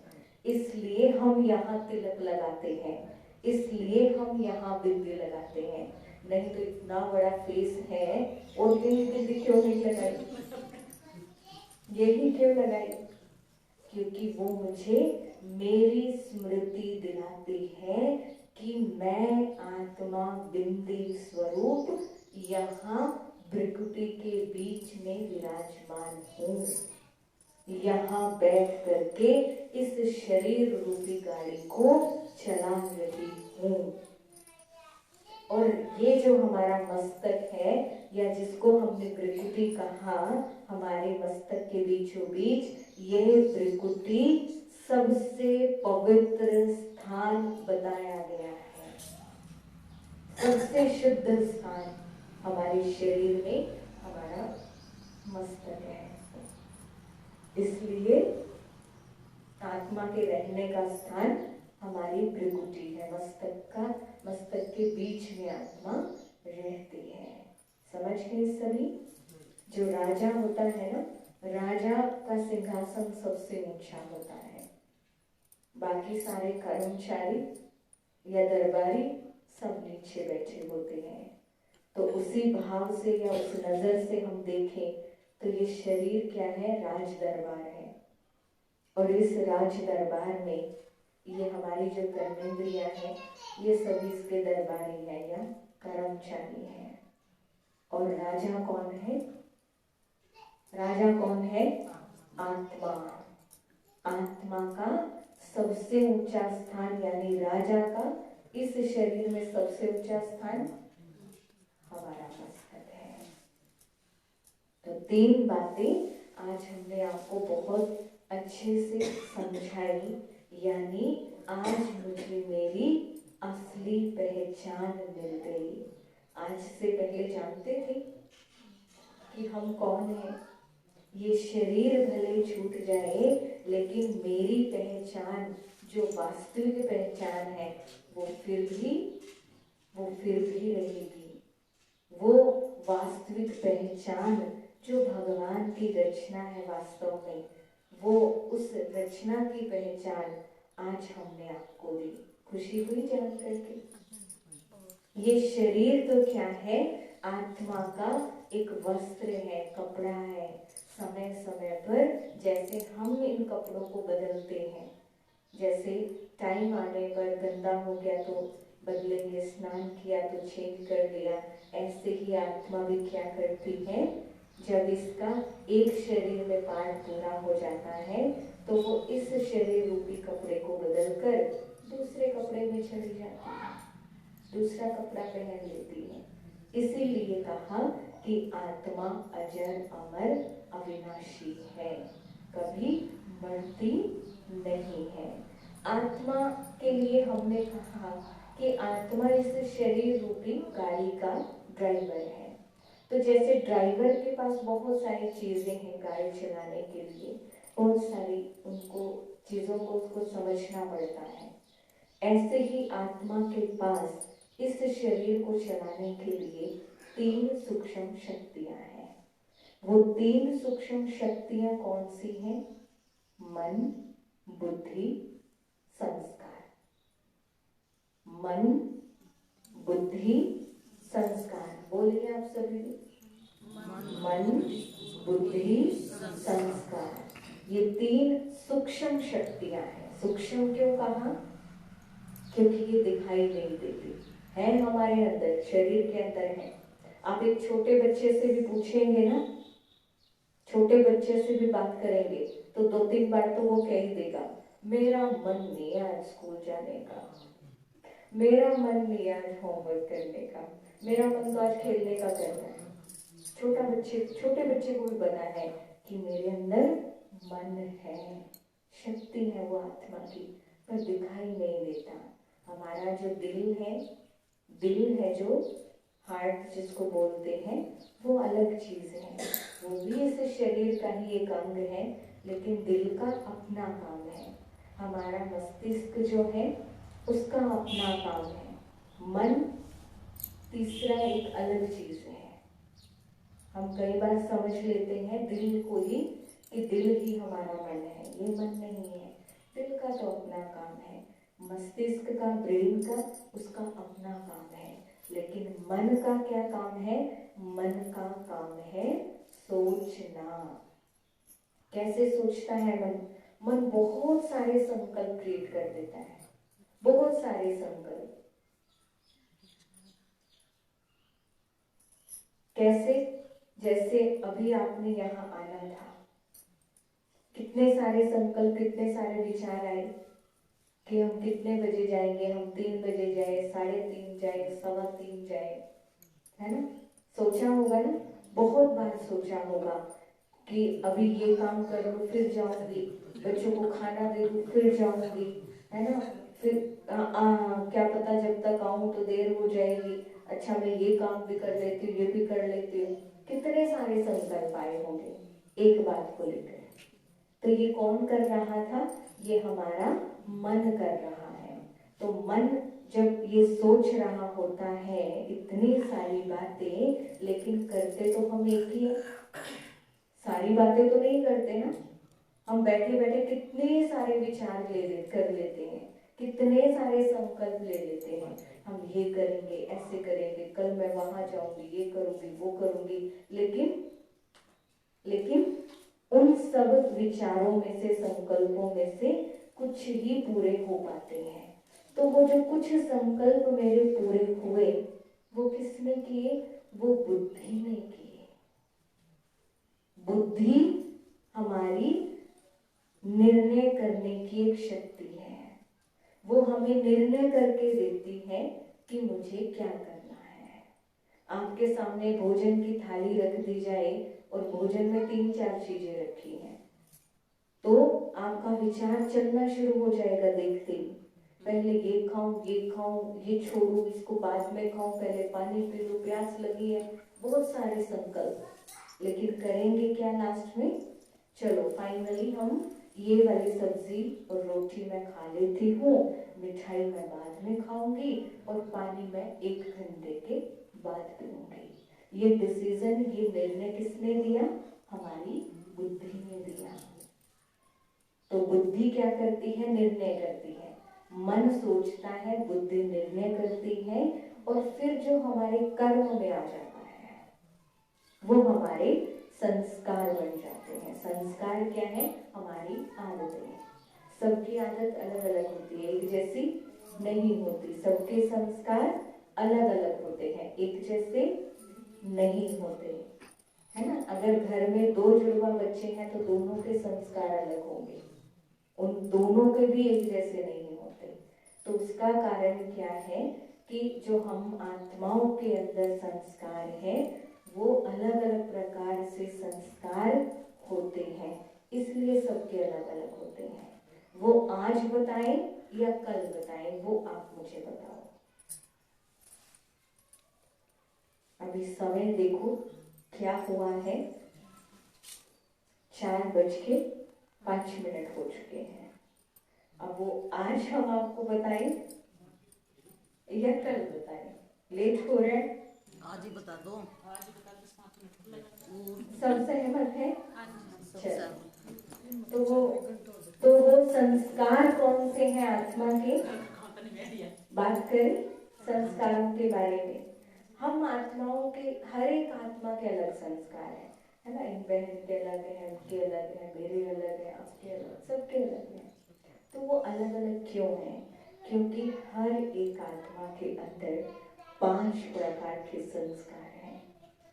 Speaker 1: इसलिए हम यहाँ तिलक लगाते हैं, इसलिए हम यहाँ बिंदी लगाते हैं। नहीं तो इतना बड़ा फेस है और बिंदी क्यों नहीं लगाई? यही क्यों लगाई? क्योंकि वो मुझे मेरी स्मृति दिलाती है कि मैं आत्मा बिंदी स्वरूप यहाँ भृकुटी के बीच में विराजमान हूँ। यहाँ बैठ करके इस शरीर रूपी गाड़ी को चला रही हूँ। और ये जो हमारा मस्तक है, या जिसको हमने भृकुटी कहा, हमारे मस्तक के बीचों बीच यह भृकुटी सबसे पवित्र स्थान बताया गया है। सबसे शुद्ध स्थान हमारे शरीर में हमारा मस्तक है। इसलिए आत्मा के रहने का स्थान हमारी भृकुटी है, मस्तक के बीच में आत्मा रहती है। समझ गए सभी? जो राजा होता है ना, राजा का सिंहासन सबसे ऊंचा होता है, बाकी सारे कर्मचारी या दरबारी सब नीचे बैठे होते हैं। तो उसी भाव से या उस नजर से हम देखें तो ये शरीर क्या है, राज दरबार है। और इस राज दरबार में ये हमारी जो कर्मेंद्रियां हैं, ये सभी इसके दरबारी हैं या कर्मचारी हैं। और राजा कौन है? राजा कौन है? आत्मा। आत्मा का सबसे ऊंचा स्थान, यानी राजा का इस शरीर में सबसे ऊंचा स्थान हमारा मस्तक है। तो 3 बातें आज हमने आपको बहुत अच्छे से समझाई, यानी आज मुझे मेरी असली पहचान मिल गई। आज से पहले जानते थे कि हम कौन हैं। ये शरीर भले छूट जाए लेकिन मेरी पहचान, जो वास्तविक पहचान है, वो फिर भी रहेगी। वो वास्तविक पहचान जो भगवान की रचना है, वास्तव में वो उस रचना की पहचान आज हमने आपको दी। खुशी हुई जान करके। ये शरीर तो क्या है, आत्मा का एक वस्त्र है, कपड़ा है। समय समय पर जैसे हम इन कपड़ों को बदलते हैं, जैसे टाइम आने पर गंदा हो गया तो बदलेंगे, स्नान किया तो चेंज कर लिया, ऐसे ही आत्मा भी क्या करती है, जब इसका एक शरीर में पार्ट पूरा हो जाता है तो वो इस शरीर रूपी कपड़े को बदलकर दूसरे कपड़े में चली जाती है, दूसरा कपड़ा पहन लेती है। इसीलिए कहा कि आत्मा अजर अमर अविनाशी है, कभी मरती नहीं है। आत्मा के लिए हमने कहा कि आत्मा इस शरीर रूपी गाड़ी का ड्राइवर है। तो जैसे ड्राइवर के पास बहुत सारी चीजें हैं गाड़ी चलाने के लिए, बहुत सारी उनको चीजों को उसको समझना पड़ता है, ऐसे ही आत्मा के पास इस शरीर को चलाने के लिए 3 सूक्ष्म शक्तियां हैं। वो 3 सूक्ष्म शक्तियां कौन सी हैं? मन, बुद्धि, संस्कार। मन, बुद्धि, संस्कार। बोलिए आप सभी। मन, बुद्धि, संस्कार। ये 3 सूक्ष्म शक्तियां हैं। सूक्ष्म क्यों कहा? क्योंकि ये दिखाई नहीं देती है, हमारे अंदर, शरीर के अंदर है। आप एक छोटे बच्चे से भी पूछेंगे ना, छोटे बच्चे से भी बात करेंगे तो 2-3 बार तो वो कह ही देगा, मेरा मन नहीं है आज स्कूल जाने का, मेरा मन नहीं है आज होमवर्क करने का, मेरा मन तो आज खेलने का करना है। छोटे बच्चे को भी पता है कि मेरे अंदर मन है, शक्ति है वो आत्मा की, पर दिखाई नहीं देता। हमारा जो दिल है जो हार्ट जिसको बोलते हैं, वो अलग चीज है। वो भी इस शरीर का ही एक अंग है, लेकिन दिल का अपना काम है। हमारा मस्तिष्क जो है उसका अपना काम है। मन तीसरा एक अलग चीज है। हम कई बार समझ लेते हैं दिल को ही कि दिल ही हमारा मन है, ये मन नहीं है। दिल का तो अपना काम है, मस्तिष्क का, ब्रेन का, उसका अपना काम है। लेकिन मन का क्या काम है? मन का काम है सोचना। कैसे सोचता है मन? मन बहुत सारे संकल्प क्रिएट कर देता है, बहुत सारे संकल्प। कैसे? जैसे अभी आपने यहाँ आना था, कितने सारे संकल्प, कितने सारे विचार आए कि हम कितने बजे जाएंगे, हम 3 बजे जाए, 3:30 जाए, 3:15 जाए, है ना? सोचा होगा ना, बहुत बार सोचा होगा कि अभी ये काम कर लूँ फिर जाऊंगी, बच्चों को खाना दे दूँ फिर जाऊंगी, है ना? फिर क्या पता जब तक आऊँ तो देर हो जाएगी, अच्छा मैं ये काम भी कर लेती हूँ, ये भी कर लेती हूँ। कितने सारे संकल्प आए होंगे एक बात को लेकर। तो ये कौन कर रहा था? ये हमारा मन कर रहा है। तो मन जब ये सोच रहा होता है इतनी सारी बातें, लेकिन करते तो हम एक ही है। सारी बातें तो नहीं करते ना, हम बैठे बैठे कितने सारे विचार कर लेते हैं, कितने सारे संकल्प ले लेते हैं, हम ये करेंगे, ऐसे करेंगे, कल मैं वहां जाऊंगी, ये करूंगी, वो करूंगी, लेकिन उन सब विचारों में से, संकल्पों में से कुछ ही पूरे हो पाते हैं। तो वो जो कुछ संकल्प मेरे पूरे हुए, वो किसने किए? वो बुद्धि ने किए। बुद्धि हमारी निर्णय करने की एक शक्ति है। वो हमें निर्णय करके देती है कि मुझे क्या करना है। आपके सामने भोजन की थाली रख दी जाए और भोजन में 3-4 चीजें रखी हैं, तो आपका विचार चलना शुरू हो जाएगा देखते ही। पहले ये खाऊं, ये खाऊं, ये छोड़ू, इसको बाद में खाऊं, पहले पानी पी लूं, प्यास लगी है, बहुत सारे संकल्प। लेकिन करेंगे क्या लास्ट में? चलो फाइनली हम ये वाली सब्जी और रोटी मैं खा लेती हूँ, मिठाई मैं बाद में खाऊंगी और पानी मैं 1 घंटे के बाद पीऊंगी। ये डिसीजन, ये निर्णय किसने दिया? हमारी बुद्धि ने दिया। तो बुद्धि क्या करती है? निर्णय करती है। मन सोचता है, बुद्धि निर्णय करती है, और फिर जो हमारे कर्म में आ जाता है वो हमारे संस्कार बन जाते हैं। संस्कार क्या है? हमारी आदतें। सबकी आदत अलग अलग होती है, एक जैसी नहीं होती। सबके संस्कार अलग अलग होते हैं, एक जैसे नहीं होते, है ना। अगर घर में 2 जुड़वा बच्चे हैं तो दोनों के संस्कार अलग होंगे, उन दोनों के भी एक जैसे नहीं होते। तो उसका कारण क्या है कि जो हम आत्माओं के अंदर संस्कार है, वो अलग अलग प्रकार से संस्कार होते हैं, इसलिए सबके अलग अलग होते हैं। वो आज बताएं या कल बताएं, वो आप मुझे बताओ। अभी समय देखो क्या हुआ है, 4:05 हो चुके हैं। अब वो आज हम आपको बताएं या कल बताएं? लेट हो रहा है,
Speaker 2: आज ही बता दो।
Speaker 1: सब सहमत है?
Speaker 2: सब
Speaker 1: तो वो संस्कार कौन से हैं आत्मा के? बात करें संस्कारों के बारे में। हम आत्माओं के, हर एक आत्मा के अलग संस्कार है ना। इन बहन के अलग है, उनके अलग है, मेरे अलग है, आपके अलग, सबके अलग है। तो वो अलग अलग क्यों है? क्योंकि हर एक आत्मा के अंदर 5 प्रकार के संस्कार हैं।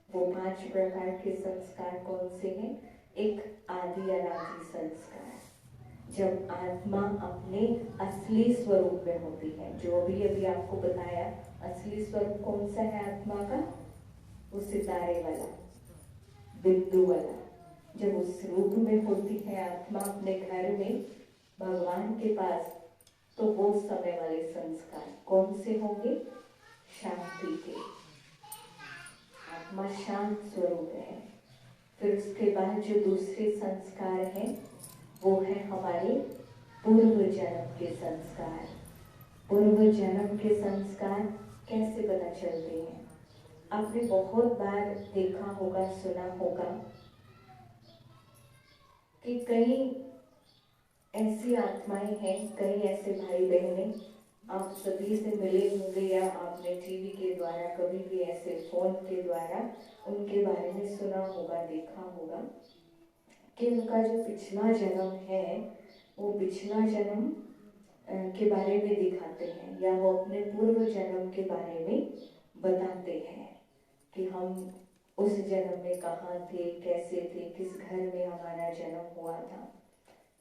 Speaker 1: वो 5 प्रकार के संस्कार कौन से हैं? एक आदि अनादि संस्कार, जब आत्मा अपने असली स्वरूप में होती है, जो अभी अभी आपको बताया। असली स्वरूप कौन सा है आत्मा का? वो सितारे वाला, बिंदु वाला। जब उस रूप में होती है आत्मा अपने घर में भगवान के पास, तो वो समय वाले संस्कार कौन से होंगे? शांति के। आत्मा शांत स्वरूप है। फिर उसके बाद जो दूसरे संस्कार हैं, वो है हमारे पूर्व जन्म के संस्कार। पूर्व जन्म के संस्कार कैसे पता चलते हैं? आपने बहुत बार देखा होगा, सुना होगा कि कई ऐसी आत्माएं हैं, कई ऐसे भाई बहनें, आप सभी से मिले होंगे या आपने टीवी के द्वारा, कभी भी ऐसे फोन के द्वारा उनके बारे में सुना होगा, देखा होगा कि उनका जो पिछला जन्म है, वो पिछला जन्म के बारे में दिखाते हैं, या वो अपने पूर्व जन्म के बारे में बताते हैं कि हम उस जन्म में कहाँ थे, कैसे थे, किस घर में हमारा जन्म हुआ था।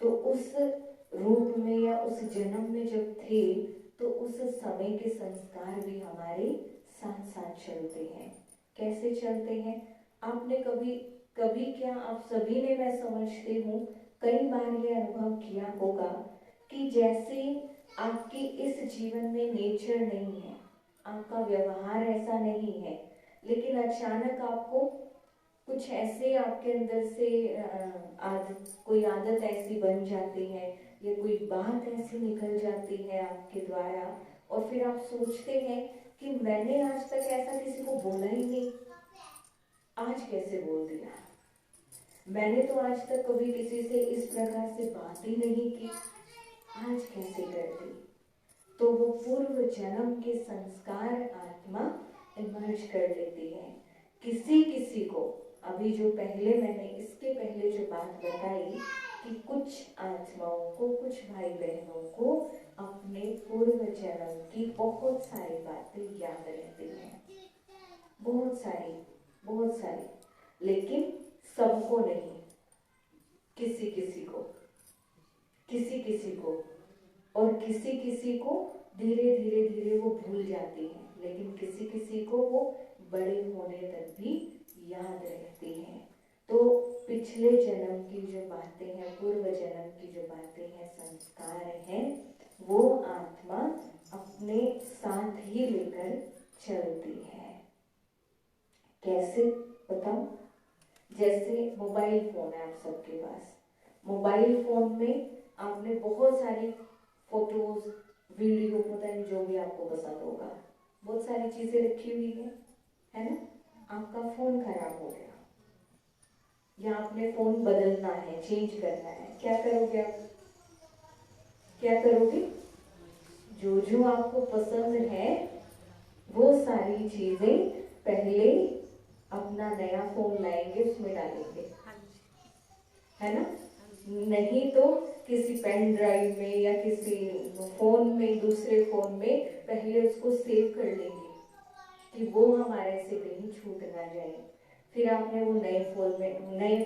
Speaker 1: तो उस रूप में या उस जन्म में जब थे, तो उस समय के संस्कार भी हमारे साथ साथ चलते हैं। कैसे चलते हैं? आपने कभी कभी क्या, आप सभी ने, मैं समझती हूँ, कई बार ये अनुभव किया होगा कि जैसे आपके इस जीवन में नेचर नहीं है, आपका व्यवहार ऐसा नहीं है, लेकिन अचानक आपको कुछ ऐसे आपके अंदर से कोई आदत ऐसी बन जाती है, या कोई बात ऐसी निकल जाती है आपके द्वारा, और फिर आप सोचते हैं कि मैंने आज तक ऐसा किसी को बोला ही नहीं, आज कैसे बोल दिया। मैंने तो आज तक कभी किसी से इस प्रकार से बात ही नहीं की, आज कैसे कर दी। तो वो पूर्व जन्म के संस्कार आत्मा इमर्ज कर लेती है। किसी किसी को, अभी जो पहले मैंने इसके पहले जो बात बताई कि कुछ आत्माओं को, कुछ भाई बहनों को अपने पूर्व जन्म की बहुत सारी बातें याद रहती हैं, बहुत सारी, बहुत सारी, लेकिन सबको नहीं, किसी किसी को, किसी किसी को, और किसी किसी को धीरे धीरे धीरे वो भूल जाती है, लेकिन किसी किसी को वो बड़े होने तक भी याद रहती है। तो पिछले जन्म की जो बातें हैं, पूर्व जन्म की जो बातें हैं, संस्कार हैं, वो आत्मा अपने साथ ही लेकर चलती है। कैसे बताओ? जैसे मोबाइल फोन है आप सबके पास, मोबाइल फोन में आपने बहुत सारी फोटोज, वीडियो, पता नहीं जो भी आपको पसंद होगा, बहुत सारी चीजें रखी हुई है ना? आपका फोन खराब हो गया या आपने फोन बदलना है, चेंज करना है, क्या करोगे आप? क्या करोगे? जो जो आपको पसंद है वो सारी चीजें पहले अपना नया फोन लाएंगे, उसमें डालेंगे, है ना? नहीं तो किसी पेन ड्राइव में या किसी फोन में, दूसरे फोन में पहले उसको सेव कर लेंगे कि वो हमारे से कहीं छूट ना जाए। फिर आपने वो नए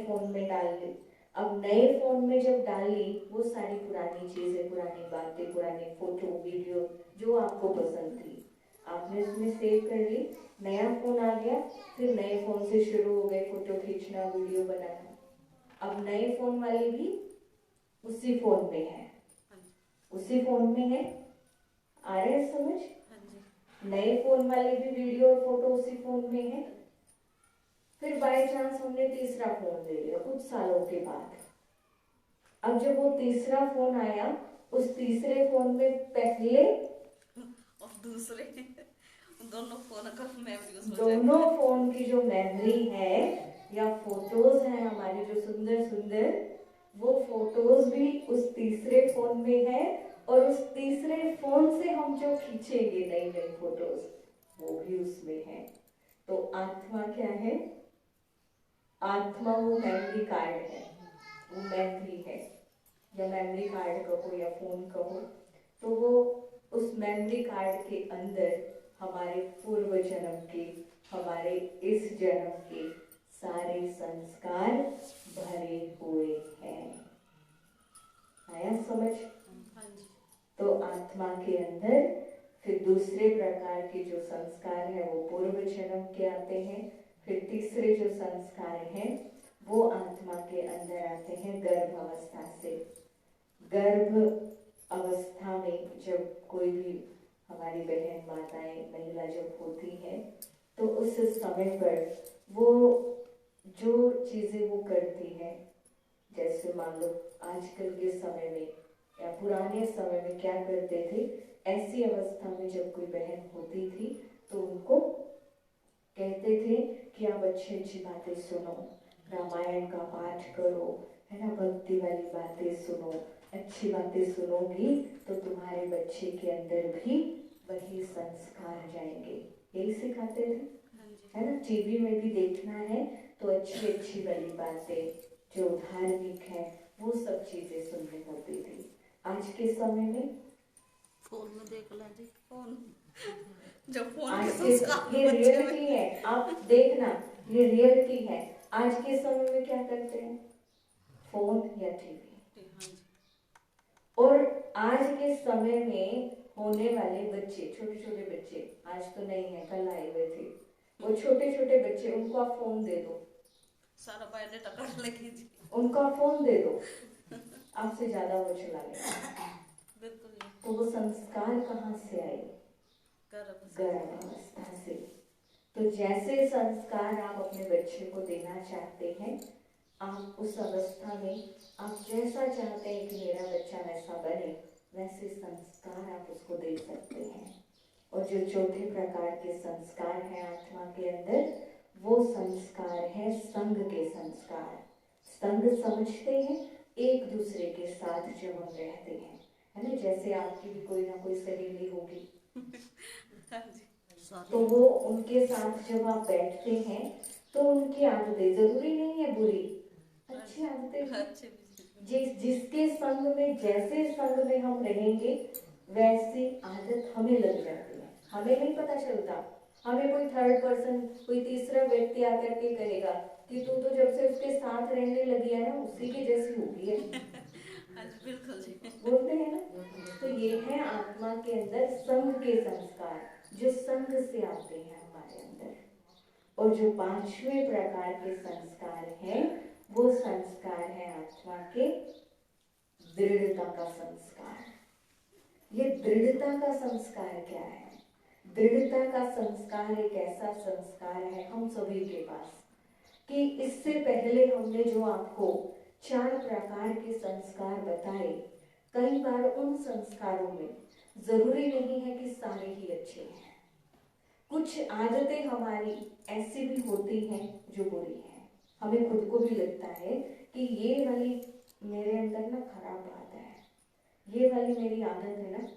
Speaker 1: फोन में डाल ली। अब नए फोन में जब डाली, वो सारी पुरानी चीजें, पुरानी बातें, पुरानी फोटो, वीडियो जो आपको पसंद थी, आपने उसमें सेव कर ली। नया फोन आ गया, फिर नए फोन से शुरू हो गए फोटो खींचना, वीडियो बनाना। अब नए फोन वाले भी उसी फोन में है, उसी फोन में है। आ रहे हैं समझ? नए फोन वाले भी वीडियो और फोटो उसी फोन में है। फिर बाय चांस हमने तीसरा फोन ले लिया कुछ सालों के बाद। अब जब वो तीसरा फोन आया, उस तीसरे फोन में पहले
Speaker 2: और दूसरे दोनों फोन का मेमोरी,
Speaker 1: दोनों फोन की जो मेमोरी है या फोटोज हैं हमारी जो सुंदर सुंदर, वो फोटोज भी उस तीसरे फोन में है, और उस तीसरे फोन से हम जो खींचेंगे नई नई फोटोज, वो भी उसमें है। तो आत्मा क्या है? आत्मा वो मेमोरी कार्ड है, वो मेमोरी है, या मेमोरी कार्ड कहो या फोन कहो। तो वो उस मेमोरी कार्ड के अंदर हमारे पूर्व जन्म के, हमारे इस जन्म के सारे संस्कार भरे हुए हैं। आया समझ? तो आत्मा के अंदर फिर दूसरे प्रकार के जो संस्कार है वो पूर्व जन्म के आते हैं। फिर तीसरे जो संस्कार हैं वो आत्मा के अंदर आते हैं गर्भ अवस्था से। गर्भ अवस्था में जब कोई भी हमारी बहन, माताएं, महिला जब होती है, तो उस समय पर वो जो चीजें वो करती है, जैसे मान लो आजकल के समय में या पुराने समय में क्या करते थे, ऐसी अवस्था में जब कोई बहन होती थी तो उनको कहते थे कि आप अच्छी अच्छी बातें सुनो, रामायण का पाठ करो, है ना, भक्ति वाली बातें सुनो, अच्छी बातें सुनोगी तो तुम्हारे बच्चे के अंदर भी वही संस्कार जाएंगे। यही सिखाते थे, है ना? टीवी में भी देखना है तो अच्छी अच्छी वाली बातें जो धार्मिक है वो सब चीजें सुननी होती थी। आज के समय में
Speaker 2: फोन में देख ला जी, फोन जब फोन
Speaker 1: आज
Speaker 2: के
Speaker 1: के
Speaker 2: संस्कार
Speaker 1: ये
Speaker 2: बच्चे में
Speaker 1: रियलिटी है, आप देखना, ये रियलिटी है। आज के समय में क्या करते हैं? फोन या टीवी। और आज के समय में होने वाले बच्चे, छोटे छोटे बच्चे, आज तो नहीं है, कल आए हुए थे, वो छोटे छोटे बच्चे, उनको आप फोन दे दो,
Speaker 2: सारा बायोडेटा काट लेगी जी।
Speaker 1: उनका फोन दे दो, आपसे ज्यादा वो चला लेगा।
Speaker 2: बिल्कुल।
Speaker 1: तो वो संस्कार कहाँ से आए?
Speaker 2: गर्भ
Speaker 1: अवस्था से। तो जैसे संस्कार आप अपने बच्चे को देना चाहते हैं, आप उस अवस्था में आप जैसा चाहते हैं कि मेरा बच्चा वैसा बने, वैसे संस्कार आप उसको दे सकते हैं। और जो चौथे प्रकार के संस्कार हैं आत्मा के अंदर, वो संस्कार है संग के संस्कार। संग समझते हैं एक दूसरे के साथ जब हम रहते हैं, है ना, जैसे आपकी भी कोई ना कोई सहेली होगी,
Speaker 2: हाँ जी।
Speaker 1: तो वो उनके साथ जब आप बैठते हैं तो उनकी आदतें जरूरी नहीं है बुरी, अच्छी आदतें हैं।
Speaker 2: अच्छे भी।
Speaker 1: जिसके संग में, जैसे संग में हम रहेंगे वैसी आदत हमें लग जाती है, हमें नहीं पता चलता। हमें कोई थर्ड पर्सन, कोई तीसरा व्यक्ति आकर के कहेगा कि तू तो जब से उसके साथ रहने लगी है ना उसी की जैसी हो गई है,
Speaker 2: हाँ जी, बिल्कुल जी।
Speaker 1: बोलते हैं ना। तो ये है आत्मा के अंदर संग के संस्कार, जो संग से आते हैं हमारे अंदर। और जो पांचवें प्रकार के संस्कार हैं वो संस्कार है आत्मा के दृढ़ता का संस्कार। ये दृढ़ता का संस्कार क्या है? दृढ़ता का संस्कार एक ऐसा संस्कार है हम सभी के पास कि इससे पहले हमने जो आपको 4 प्रकार के संस्कार बताए, कई बार उन संस्कारों में जरूरी नहीं है कि सारे ही अच्छे हैं। कुछ आदतें हमारी ऐसी भी होती हैं जो बुरी हैं, हमें खुद को भी लगता है कि ये वाली मेरे अंदर ना खराब बात है, ये वाली मेरी आदत है ना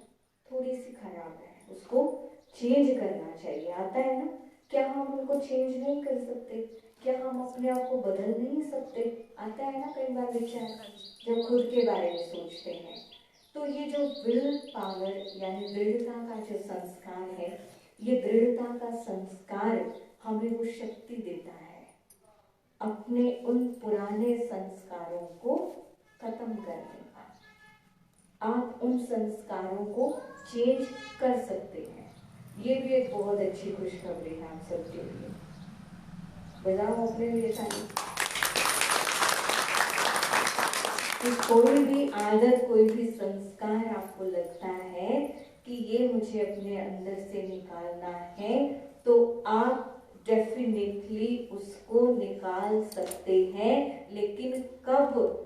Speaker 1: थोड़ी सी खराब है, उसको चेंज करना चाहिए। आता है ना, क्या हम उनको चेंज नहीं कर सकते? क्या हम अपने आप को बदल नहीं सकते? आता है ना कई बार विचार जब खुद के बारे में सोचते हैं। तो ये जो विल पावर यानी दृढ़ता का जो संस्कार है, ये दृढ़ता का संस्कार हमें वो शक्ति देता है अपने उन पुराने संस्कारों को खत्म करने का। आप उन संस्कारों को चेंज कर सकते हैं। ये भी एक बहुत अच्छी खुशखबरी है आप सबके लिए। बजाओ अपने लिए ताली। कि कोई भी आदत, कोई भी संस्कार आपको लगता है कि ये मुझे अपने अंदर से निकालना है, तो आप डेफिनेटली उसको निकाल सकते हैं। लेकिन कब?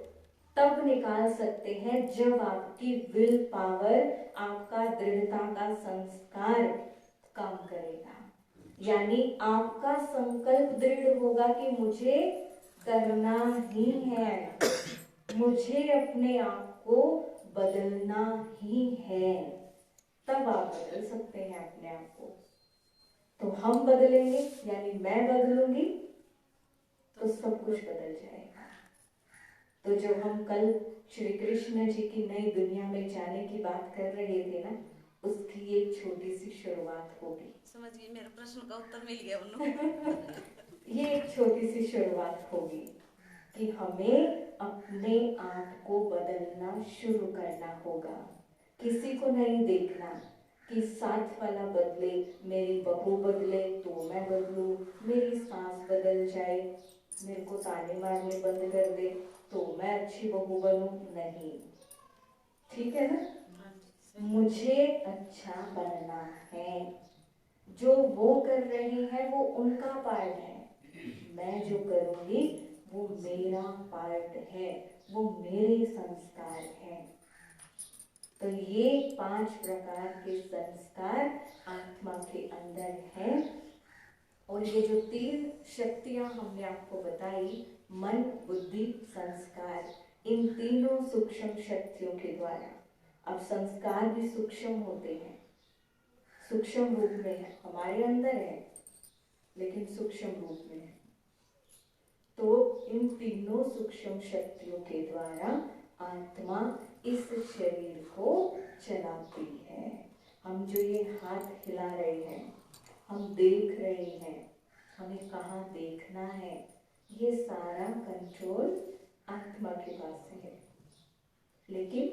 Speaker 1: तब निकाल सकते हैं जब आपकी विल पावर, आपका दृढ़ता का संस्कार काम करेगा। यानी आपका संकल्प दृढ़ होगा कि मुझे करना ही है, मुझे अपने आप को बदलना ही है, तब आप बदल सकते हैं अपने आप को। तो हम बदलेंगे यानी मैं बदलूंगी तो सब कुछ बदल जाएगा। तो जो हम कल श्री कृष्ण जी की नई दुनिया में जाने की बात कर रहे थे ना, उसकी एक छोटी सी शुरुआत होगी।
Speaker 2: समझ गई, मेरे प्रश्न का उत्तर मिल गया उन्होंने।
Speaker 1: ये एक छोटी सी शुरुआत होगी कि हमें अपने आप को बदलना शुरू करना होगा। किसी को नहीं देखना कि साथ वाला बदले, मेरी बहू बदले तो मैं बदलूं, मेरी सास बदल जाए, मेरे को ताने मारने बंद कर दे तो मैं अच्छी बहू बनूं। नहीं, ठीक है ना? मुझे अच्छा बनना है। जो वो कर रहे हैं वो उनका पार्ट है, मैं जो करूंगी वो मेरा पार्ट है, वो मेरे संस्कार हैं। तो ये 5 प्रकार के संस्कार आत्मा के अंदर हैं। और ये जो 3 शक्तियां हमने आपको बताई, मन, बुद्धि, संस्कार, इन तीनों सूक्ष्म शक्तियों के द्वारा, अब संस्कार भी सूक्ष्म होते हैं, सूक्ष्म रूप में है, हमारे अंदर है लेकिन सूक्ष्म रूप में है। तो इन तीनों सूक्ष्म शक्तियों के द्वारा आत्मा इस शरीर को चलाती है। हम जो ये हाथ हिला रहे हैं, हम देख रहे हैं, हमें कहाँ देखना है, ये सारा कंट्रोल आत्मा के पास है। लेकिन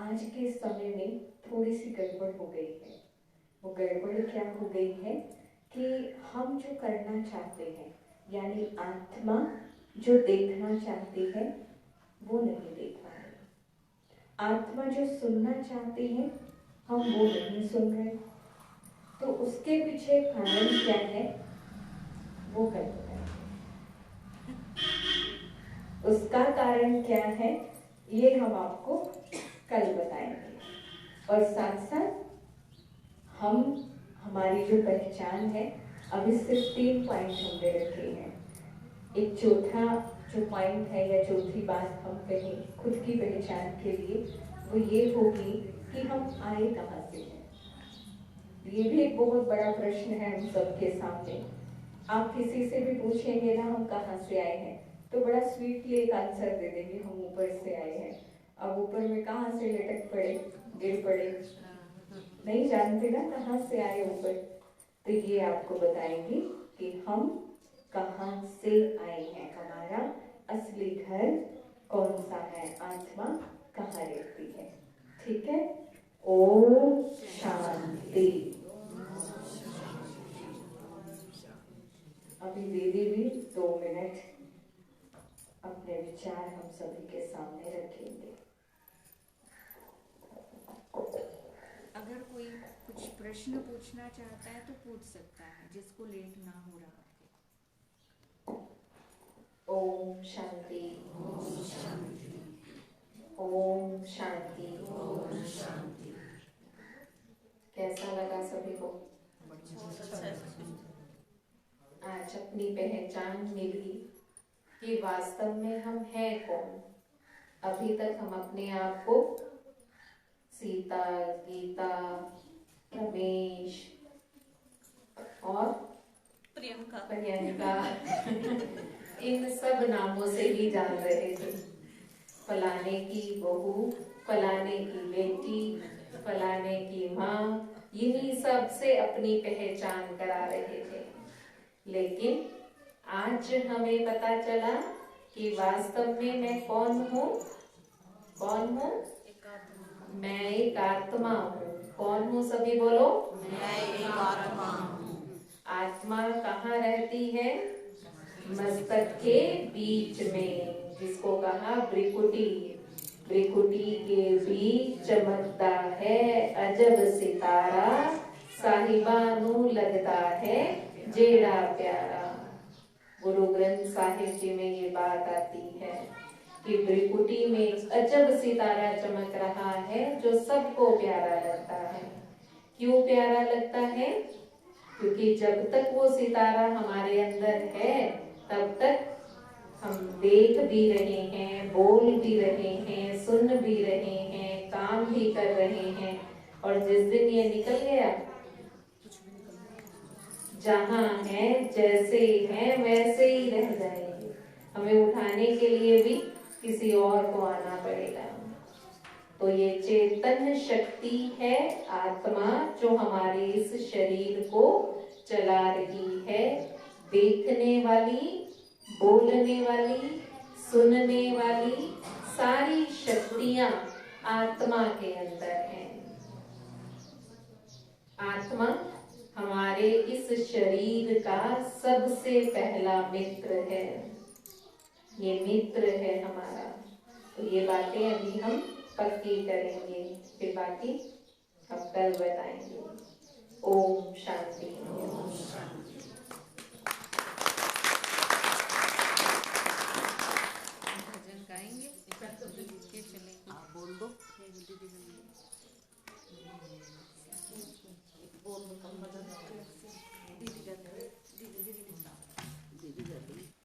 Speaker 1: आज के समय में थोड़ी सी गड़बड़ हो गई है। वो गड़बड़ क्या हो गई है कि हम जो करना चाहते हैं, यानी आत्मा जो देखना चाहती है वो नहीं देख पा रहे। आत्मा जो सुनना चाहती है हम वो नहीं सुन रहे। तो उसके पीछे कारण क्या है वो कल बताएंगे। उसका कारण क्या है ये हम आपको कल बताएंगे। और साथ साथ हम, हमारी जो पहचान है, अभी सिर्फ 3 पॉइंट हमने रखे हैं। एक चौथा जो पॉइंट है या चौथी बात हम कहें खुद की पहचान के लिए, वो ये होगी कि हम आए कहाँ से हैं। ये भी एक बहुत बड़ा प्रश्न है हम सबके सामने। आप किसी से भी पूछेंगे ना हम कहाँ से आए हैं, तो बड़ा स्वीटली एक आंसर दे देंगे, हम ऊपर से आए हैं। अब ऊपर में कहाँ से लटक पड़े, गिर पड़े, नहीं जानते ना कहाँ से आए ऊपर। तो ये आपको बताएंगे कि हम कहाँ से आए हैं, हमारा असली घर कौन सा है, आत्मा कहाँ रहती है। ठीक है। ओम शांति। अभी दीदी भी 2 मिनट अपने विचार हम सभी के सामने रखेंगे।
Speaker 2: अगर कोई कुछ प्रश्न पूछना चाहता है तो पूछ सकता है, जिसको लेट ना हो रहा है।
Speaker 1: ओम शांति। ओम शांति। ओम शांति। ओम शांति। कैसा लगा सभी को? आज अपनी पहचान मिली कि वास्तव में हम हैं कौन। अभी तक हम अपने आप को सीता, गीता, रमेश और प्रियंका इन सब नामों से ही जान रहे थे। फलाने की बहू, फलाने की बेटी, फलाने की माँ, इन्हीं सब से अपनी पहचान करा रहे थे। लेकिन आज हमें पता चला कि वास्तव में मैं कौन हूँ। कौन हूँ? मैं एक आत्मा हूँ। कौन हूँ सभी बोलो? मैं एक आत्मा हूँ। आत्मा कहाँ रहती है? मस्तक के बीच में, जिसको कहा ब्रिकुटी। ब्रिकुटी के बीच चमकता है अजब सितारा, साहिबानू लगता है जेड़ा प्यारा। गुरु ग्रंथ साहिब जी में ये बात आती है कि ब्रिकुटी में अजब सितारा चमक रहा है जो सबको प्यारा लगता है। क्यों प्यारा लगता है? क्योंकि जब तक वो सितारा हमारे अंदर है तब तक हम देख भी रहे हैं, बोल भी रहे हैं, सुन भी रहे हैं, काम भी कर रहे हैं। और जिस दिन ये निकल गया, जहाँ है जैसे हैं वैसे ही रह जाएंगे। हमें उठाने के लिए भी किसी और को आना पड़ेगा। तो ये चेतन शक्ति है आत्मा जो हमारे इस शरीर को चला रही है। देखने वाली, बोलने वाली, सुनने वाली सारी शक्तियां आत्मा के अंदर हैं। आत्मा हमारे इस शरीर का सबसे पहला मित्र है। ये मित्र है हमारा। तो ये बातें अभी हम पक्की करेंगे, फिर बाकी हम कल बताएंगे। ओम शांति।